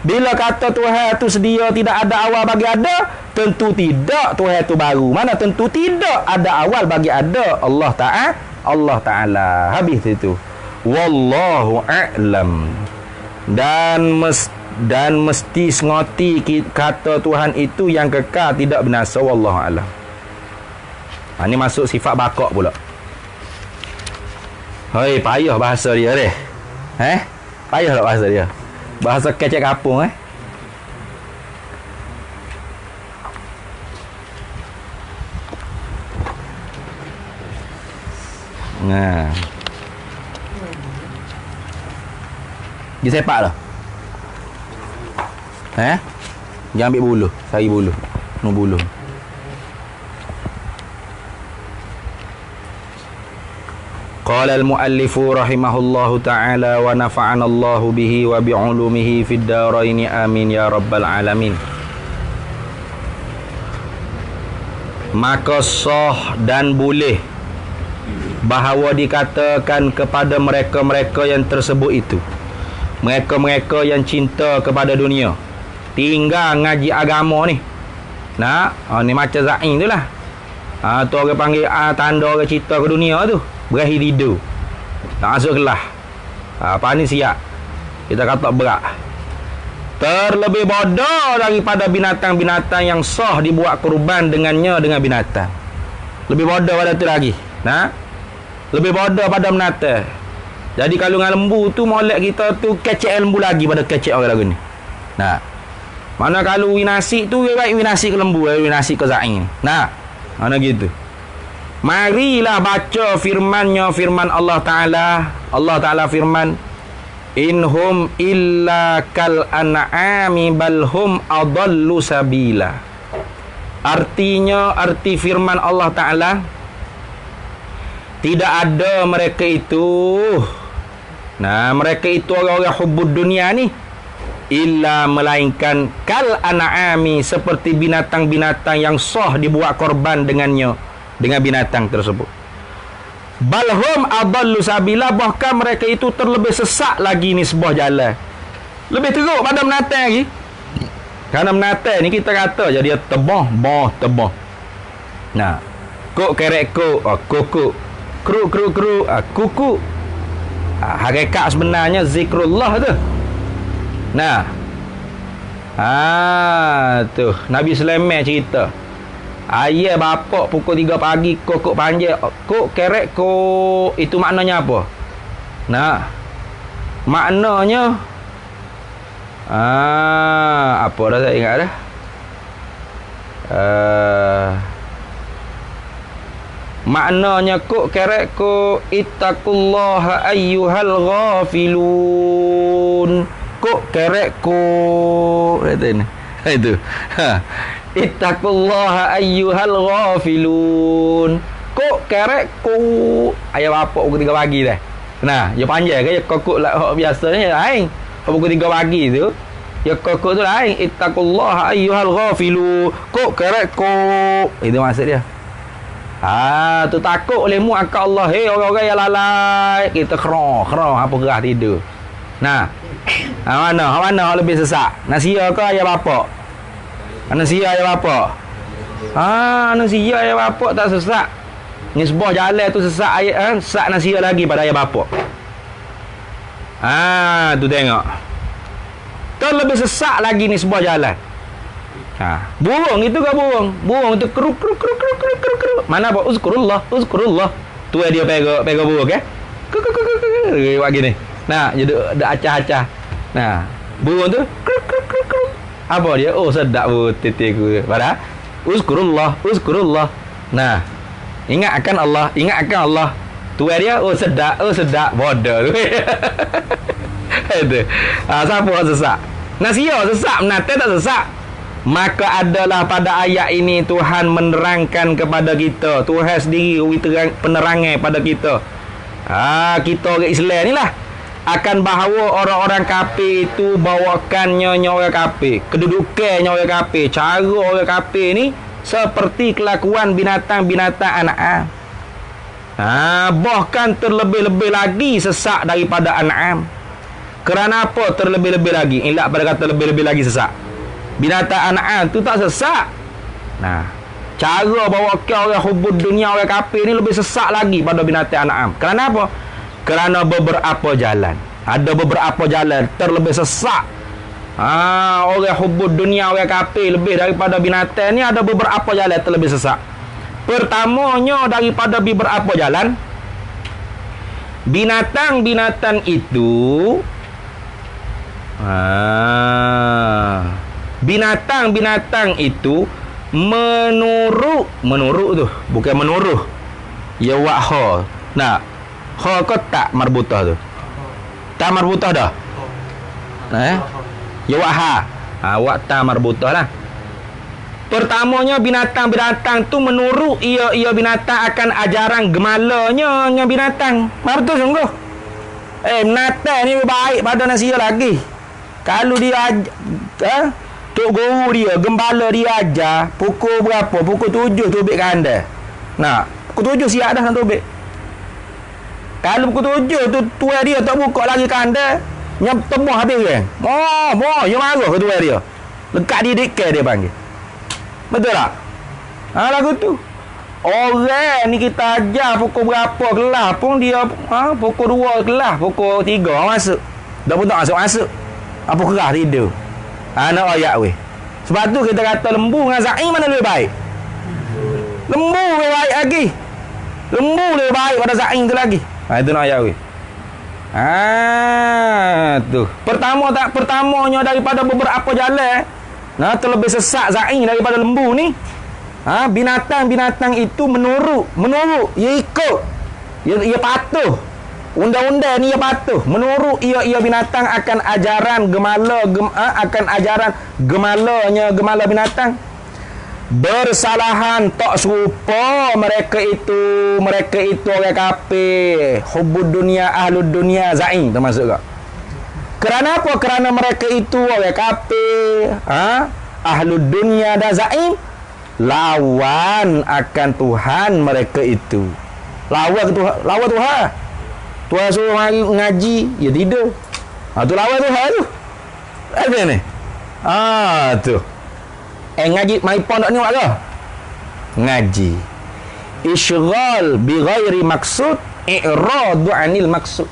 Bila kata Tuhan itu sedia, tidak ada awal bagi ada, tentu tidak Tuhan itu baru. Mana tentu tidak ada awal bagi ada. Allah Ta'ala. Habis itu. Wallahu a'lam. dan mesti sengoti kata Tuhan itu yang kekal tidak binasa. Wallahu a'lam. Ini masuk sifat bakok pula. Hei, payah bahasa dia deh. Payah tak bahasa dia? Bahasa kecek kapung Nah. Dia sepak lah. Dia ambil bulu, sari bulu. No bulu. Qala al-muallifu rahimahullahu ta'ala wa nafa'ana Allahu bihi wa bi'ulumihi fid daraini amin ya rabbal alamin. Maka sah dan boleh bahawa dikatakan kepada mereka-mereka yang tersebut itu, mereka-mereka yang cinta kepada dunia, tinggal ngaji agama ni. Ni macam Zain tu lah. Tu orang panggil tanda orang cinta ke dunia tu, berakhir tidur, tak masuk kelas. Apa ni siap, kita kata berat. Terlebih bodoh daripada binatang-binatang yang sah dibuat kurban dengannya dengan binatang. Lebih bodoh pada tu lagi. Lebih bodoh pada binatang. Jadi kalau dengan lembu tu, molek kita tu kecek lembu lagi pada kecek orang lagu ni. Mana kalau winasi tu, baik winasi ke lembu, winasi ke Zain. Mana gitu. Marilah baca firman-Nya, firman Allah Ta'ala. Allah Ta'ala firman, inhum illa kal an'ami balhum adallu sabila. Artinya, arti firman Allah Ta'ala, tidak ada mereka itu, mereka itu orang-orang hubbud dunia ni, illa melainkan kal an'ami, seperti binatang-binatang yang sah dibuat korban dengannya, dengan binatang tersebut. Balhum adallu sabila, bahkan mereka itu terlebih sesak lagi ni sebuah jalan. Lebih teruk pada binatang lagi. Kerana binatang ni kita kata je dia tebah. Kok kerek kok, kukuk. Kruk kuku. Hakikat sebenarnya zikrullah tu. Tu Nabi Sulaiman cerita, ayah bapak pukul 3 pagi kok panjang, kok kerek kok. Itu maknanya apa? Maknanya apa dah saya ingat dah. Maknanya kok kerek kok ittaqullaha ayyuhal ghafilun. Kok kerek kok itu. Ittaqullaha ayyuhal ghafilun. Kok kerek kok. Ayah bapak pukul 3 pagi dah. Dia panjang ke kokok lah biasanya lain. Pukul 3 pagi tu, ya kokok tu lain. Ittaqullaha ayyuhal ghafilun. Kok kerek kok. Itu maksud dia. Tu takut oleh mu akal Allah. Orang-orang yang lalai, kita kerong apa gerah tidur. Mana lebih sesak? Nasiya ke ayah bapak? Nasiya ayah bapak? Nasiya ayah bapak tak sesak. Ni sebuah jalan tu sesak ayah, sesak nasiya lagi pada ayah bapak. Tu tengok. Terlebih sesak lagi ni sebuah jalan. Burung itu ke burung? Burung itu keruk. Mana apa? Uzkurullah. Tu dia pega burung ke? Buat gini. Jadi dah acah-acah. Burung tu keruk. Apa dia? Oh, sedap titiku. Pada uzkurullah. Ingatkan Allah. Tu dia, oh sedap. Bodoh tu. Itu. Siapa sesak? Nasiya sesak, menata tak sesak. Maka adalah pada ayat ini Tuhan menerangkan kepada kita, Tuhan sendiri penerangan pada kita. Kita orang Islam ni lah, akan bahawa orang-orang kafir itu bawakannya orang kafir, kedudukannya orang kafir, cara orang kafir ni seperti kelakuan binatang-binatang an'am. Bahkan terlebih-lebih lagi sesak daripada an'am. Kerana apa terlebih-lebih lagi? Ilat pada kata lebih-lebih lagi sesak. Binatang an'am tu tak sesak. Cara bawa ke orang hubud dunia, orang kafir ni lebih sesak lagi pada binatang an'am. Kerana apa? Kerana beberapa jalan. Ada beberapa jalan terlebih sesak. Orang hubud dunia, orang kafir lebih daripada binatang ni ada beberapa jalan terlebih sesak. Pertamanya daripada beberapa jalan, binatang-binatang itu binatang-binatang itu menurut tu bukan menuruh ya wa ha. Nah, ha ke tak marbutah tu? Tak marbutah dah. Ya wa ha. Wa ta marbutah lah. Pertamanya binatang-binatang tu menurut ia binatang akan ajaran gemalanya nya binatang. Betul sungguh. Binatang ni baik pada nasihat lagi. Kalau dia tok guru dia, gembala dia ajar pukul berapa? Pukul 7 tubik kandang. Nah, pukul 7 siap dah nak tubik. Kalau pukul 7 tu tuan dia tak buka lagi kandang, nyam temuh habis kan. Dia marah ke tuan dia. Lekat didik ke dia panggil. Betul tak? Lagu tu. Orang ni kita ajar pukul berapa kelas pun dia pukul 2 kelas, pukul 3 masuk. Dah pun tak masuk. Apa kerah tidur. Nak ayat weh. Sebab tu kita kata lembu dengan zaim mana lebih baik? Lembu lebih baik lagi. Lembu lebih baik pada zaim tu lagi. Itu nak ayat weh. Tu. Pertamanya daripada beberapa jalan, terlebih sesak zaim daripada lembu ni. Binatang-binatang itu menurut, ia ikut, ia patuh. Undang-undang ni ia patuh. Menurut ia binatang akan ajaran gemala binatang. Bersalahan tak serupa mereka itu orang kafir. Hubud dunia, ahlud dunia, zaim termasuk tak? Kerana apa? Kerana mereka itu orang kafir, ahlud dunia dan zaim lawan akan Tuhan mereka itu. Lawan Tuhan. Tuhan suruh mari ngaji, ya tidur. Tu lawan Tuhan tu. Ada ni. Tu. Ngaji mai pon tak ni buat ke? Ngaji. Isyghal bi ghairi maksud, i'radu 'anil maksud.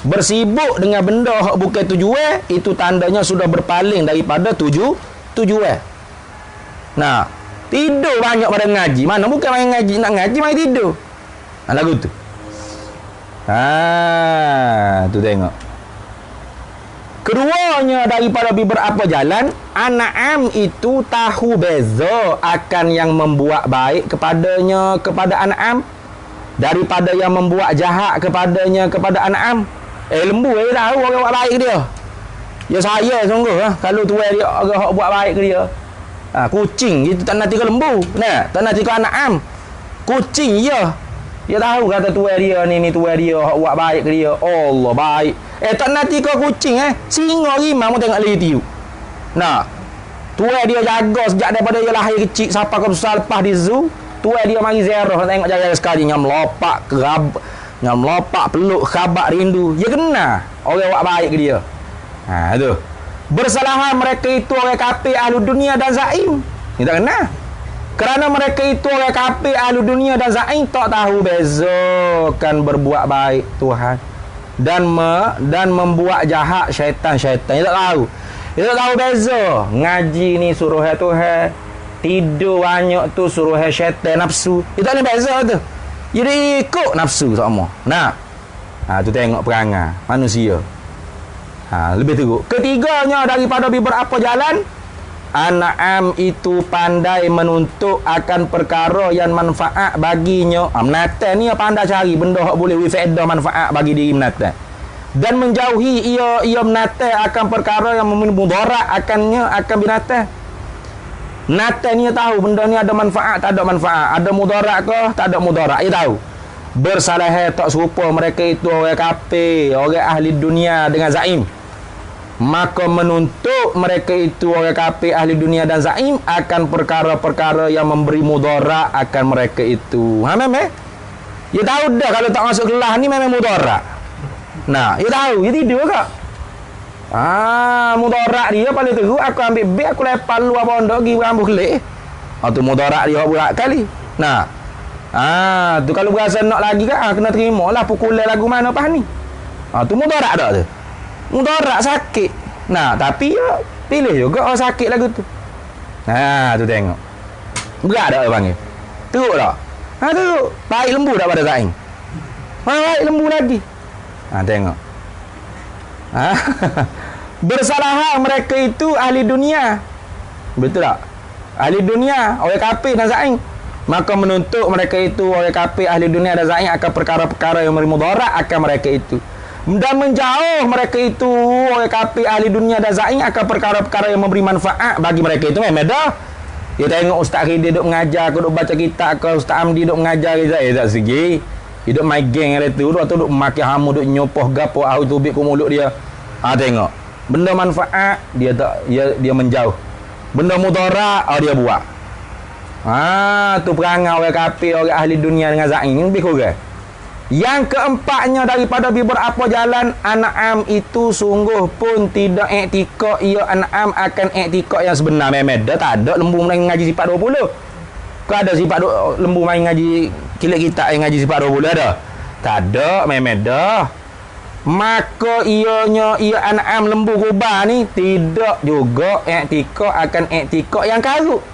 Bersibuk dengan benda hak bukan tujuan, itu tandanya sudah berpaling daripada tujuan. Nah, tidur banyak pada ngaji. Mana bukan main ngaji, nak ngaji mai tidur. Lagu tu. Tu tengok. Keduanya daripada beberapa jalan, An'am itu tahu beza akan yang membuat baik kepadanya kepada An'am daripada yang membuat jahat kepadanya kepada An'am. Lembu tahu orang buat baik ke dia. Ya saya sungguh kalau tuan dia orang buat baik ke dia. Kucing itu tak nak tinggal lembu. Tak nak tinggal An'am. Kucing ya. Dia tahu kata tuan dia ni tuan dia hak buat baik ke dia. Allah baik. Tak nanti kau kucing singa rimau tengok lagi tiup. Tuan dia jaga sejak daripada dia lahir kecil sampai ke besar lepas di zoo. Tuan dia mari ziarah tengok jaga sekali nyam lopak peluk khabar rindu. Dia kena orang buat baik ke dia. Tu. Bersalahan mereka itu orang kafir ahli dunia dan zaim. Ni tak kena. Kerana mereka itu orang kafir ahli dunia dan zaim tak tahu bezakan berbuat baik Tuhan dan membuat jahat syaitan-syaitan. Dia tak tahu. Dia tak tahu beza. Ngaji ni suruh Tuhan, tidur banyak tu suruh syaitan nafsu. Dia tak ada beza tu. Jadi ikut nafsu sama. Tu tengok perangai manusia. Lebih teruk. Ketiganya daripada beberapa jalan, An'am itu pandai menuntut akan perkara yang manfaat baginya. Menatan ni pandai cari benda yang boleh faedah manfaat bagi diri menatan. Dan menjauhi ia menatan akan perkara yang mudarat akan binatang. Menatan ni tahu benda ni ada manfaat, tak ada manfaat. Ada mudarat ke, tak ada mudarat. Ia tahu. Bersalah tak serupa mereka itu orang kafir, orang ahli dunia dengan zaim. Maka menuntut mereka itu orang kafir ahli dunia dan zaim akan perkara-perkara yang memberi mudarat akan mereka itu. Memang dia tahu dah kalau tak masuk kelas ni memang mudarat. Dia tahu, dia tidur ke? Mudarat dia paling teruk. Aku ambil beg, aku lepas luar pondok pergi rambut kelik. Tu mudarat dia berat kali. Tu kalau berasa nak lagi kan kena terima lah pukulan lagu mana pas ni. Tu mudarat dah tu. Mudarat sakit. Nah, tapi ya pilih juga orang sakit lagu tu. Nah, tu tengok. Berat tak dia panggil? Teruk tak? Ha, teruk. Baik lembu tak pada Zain? Baik lembu lagi. Ha, tengok. Ha? Bersalahan mereka itu ahli dunia. Betul tak? Ahli dunia, orang kafir dan Zain. Maka menuntut mereka itu, orang kafir, ahli dunia dan Zain akan perkara-perkara yang memberi mudarat akan mereka itu. Dan menjauh mereka itu, orang kafir, ahli dunia dan Zain akan perkara-perkara yang memberi manfaat bagi mereka itu. Memang dah. Dia tengok Ustaz Khidr duduk mengajar, aku duduk baca kitab, ke Ustaz Amdi duduk mengajar, tak segi. Hidup my geng yang itu, duduk makin hamu, duduk nyopoh gapo, ahu tubik ke mulut dia. Ha, tengok. Benda manfaat, dia tak, dia menjauh. Benda mudarat, dia buat. Ha, tu perangai orang kafir, orang ahli dunia dengan Zain ni lebih kurang. Yang keempatnya daripada beberapa jalan An'am itu sungguh pun tidak iktikad ia An'am akan iktikad yang sebenar. Memang dah tak ada lembu main ngaji sifat 20. Kau ada sifat lembu main ngaji kilat kitab yang ngaji sifat 20 ada? Tak ada, memang dah. Maka ia An'am lembu kurban ni tidak juga iktikad akan iktikad yang karut.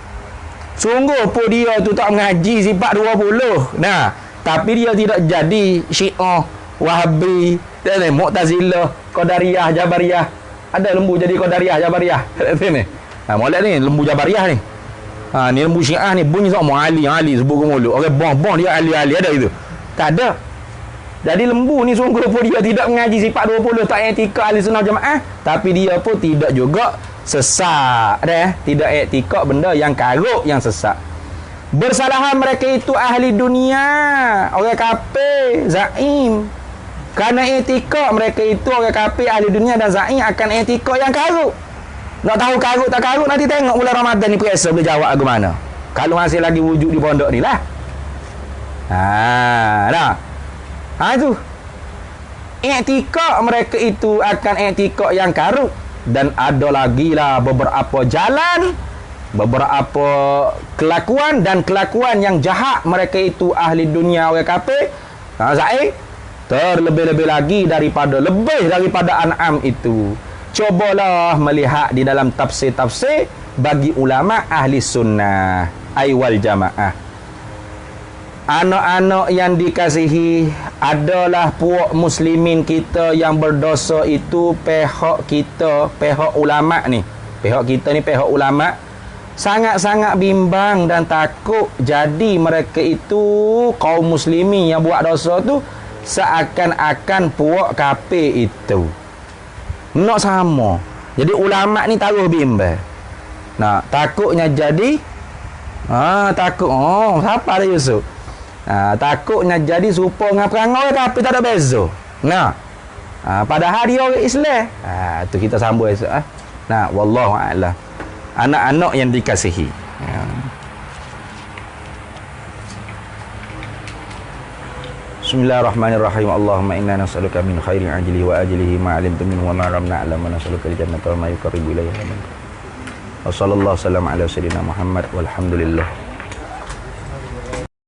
Sungguh pun dia tu tak mengaji sifat 20. Nah, tapi dia tidak jadi Syiah, Wahabi, Mu'tazilah, Qadariyah, Jabariyah. Ada lembu jadi Qadariyah, Jabariyah. Ni. Ha, molek ni lembu Jabariyah ni. Ha, ni lembu Syiah ni bunyi semua Ali sebut ke mulut. Orang bong dia Ali ada itu. Tak ada. Jadi lembu ni sungguh pun dia tidak mengaji sifat 20, tak etika ahli sunnah jamaah, tapi dia pun tidak juga sesat tidak etika benda yang karut yang sesat. Bersalahan mereka itu ahli dunia, orang kafir, Zaim. Kerana etika mereka itu orang kafir, ahli dunia dan Zaim akan etika yang karut. Nak tahu karut tak karut, nanti tengok bulan Ramadan ni periksa boleh jawab ke mana. Kalau masih lagi wujud di pondok ni lah. Itu. Etika mereka itu akan etika yang karut. Dan ada lagi lah beberapa jalan, beberapa kelakuan dan kelakuan yang jahat mereka itu ahli dunia orang kafir. Zaid terlebih-lebih lagi lebih daripada An'am itu. Cobalah melihat di dalam tafsir-tafsir bagi ulama ahli sunnah wal jamaah. Anak-anak yang dikasihi adalah puak muslimin kita yang berdosa itu pihak kita, pihak ulama ni. Pihak kita ni pihak ulama sangat-sangat bimbang dan takut jadi mereka itu kaum muslimin yang buat dosa tu seakan-akan puak kafir itu. Nak sama. Jadi ulama ni taruh bimbang. Nah, takutnya jadi takut. Siapa dia Yusuf? Takutnya jadi serupa dengan perangai tapi tak ada beza. Nah. Padahal dia orang Islam. Tu kita sambung esok. Nah, wallahu a'lam. Anak-anak yang dikasihi. Bismillahirrahmanirrahim. Allahumma inna nas'aluka min khairi ajlihi wa ajlihi ma 'alimtu minhu wa ma lam na'lam wa nas'aluka al-jannata wa ma yuqarribu ilayha min. Wa sallallahu sallam ala sayyidina Muhammad walhamdulillah.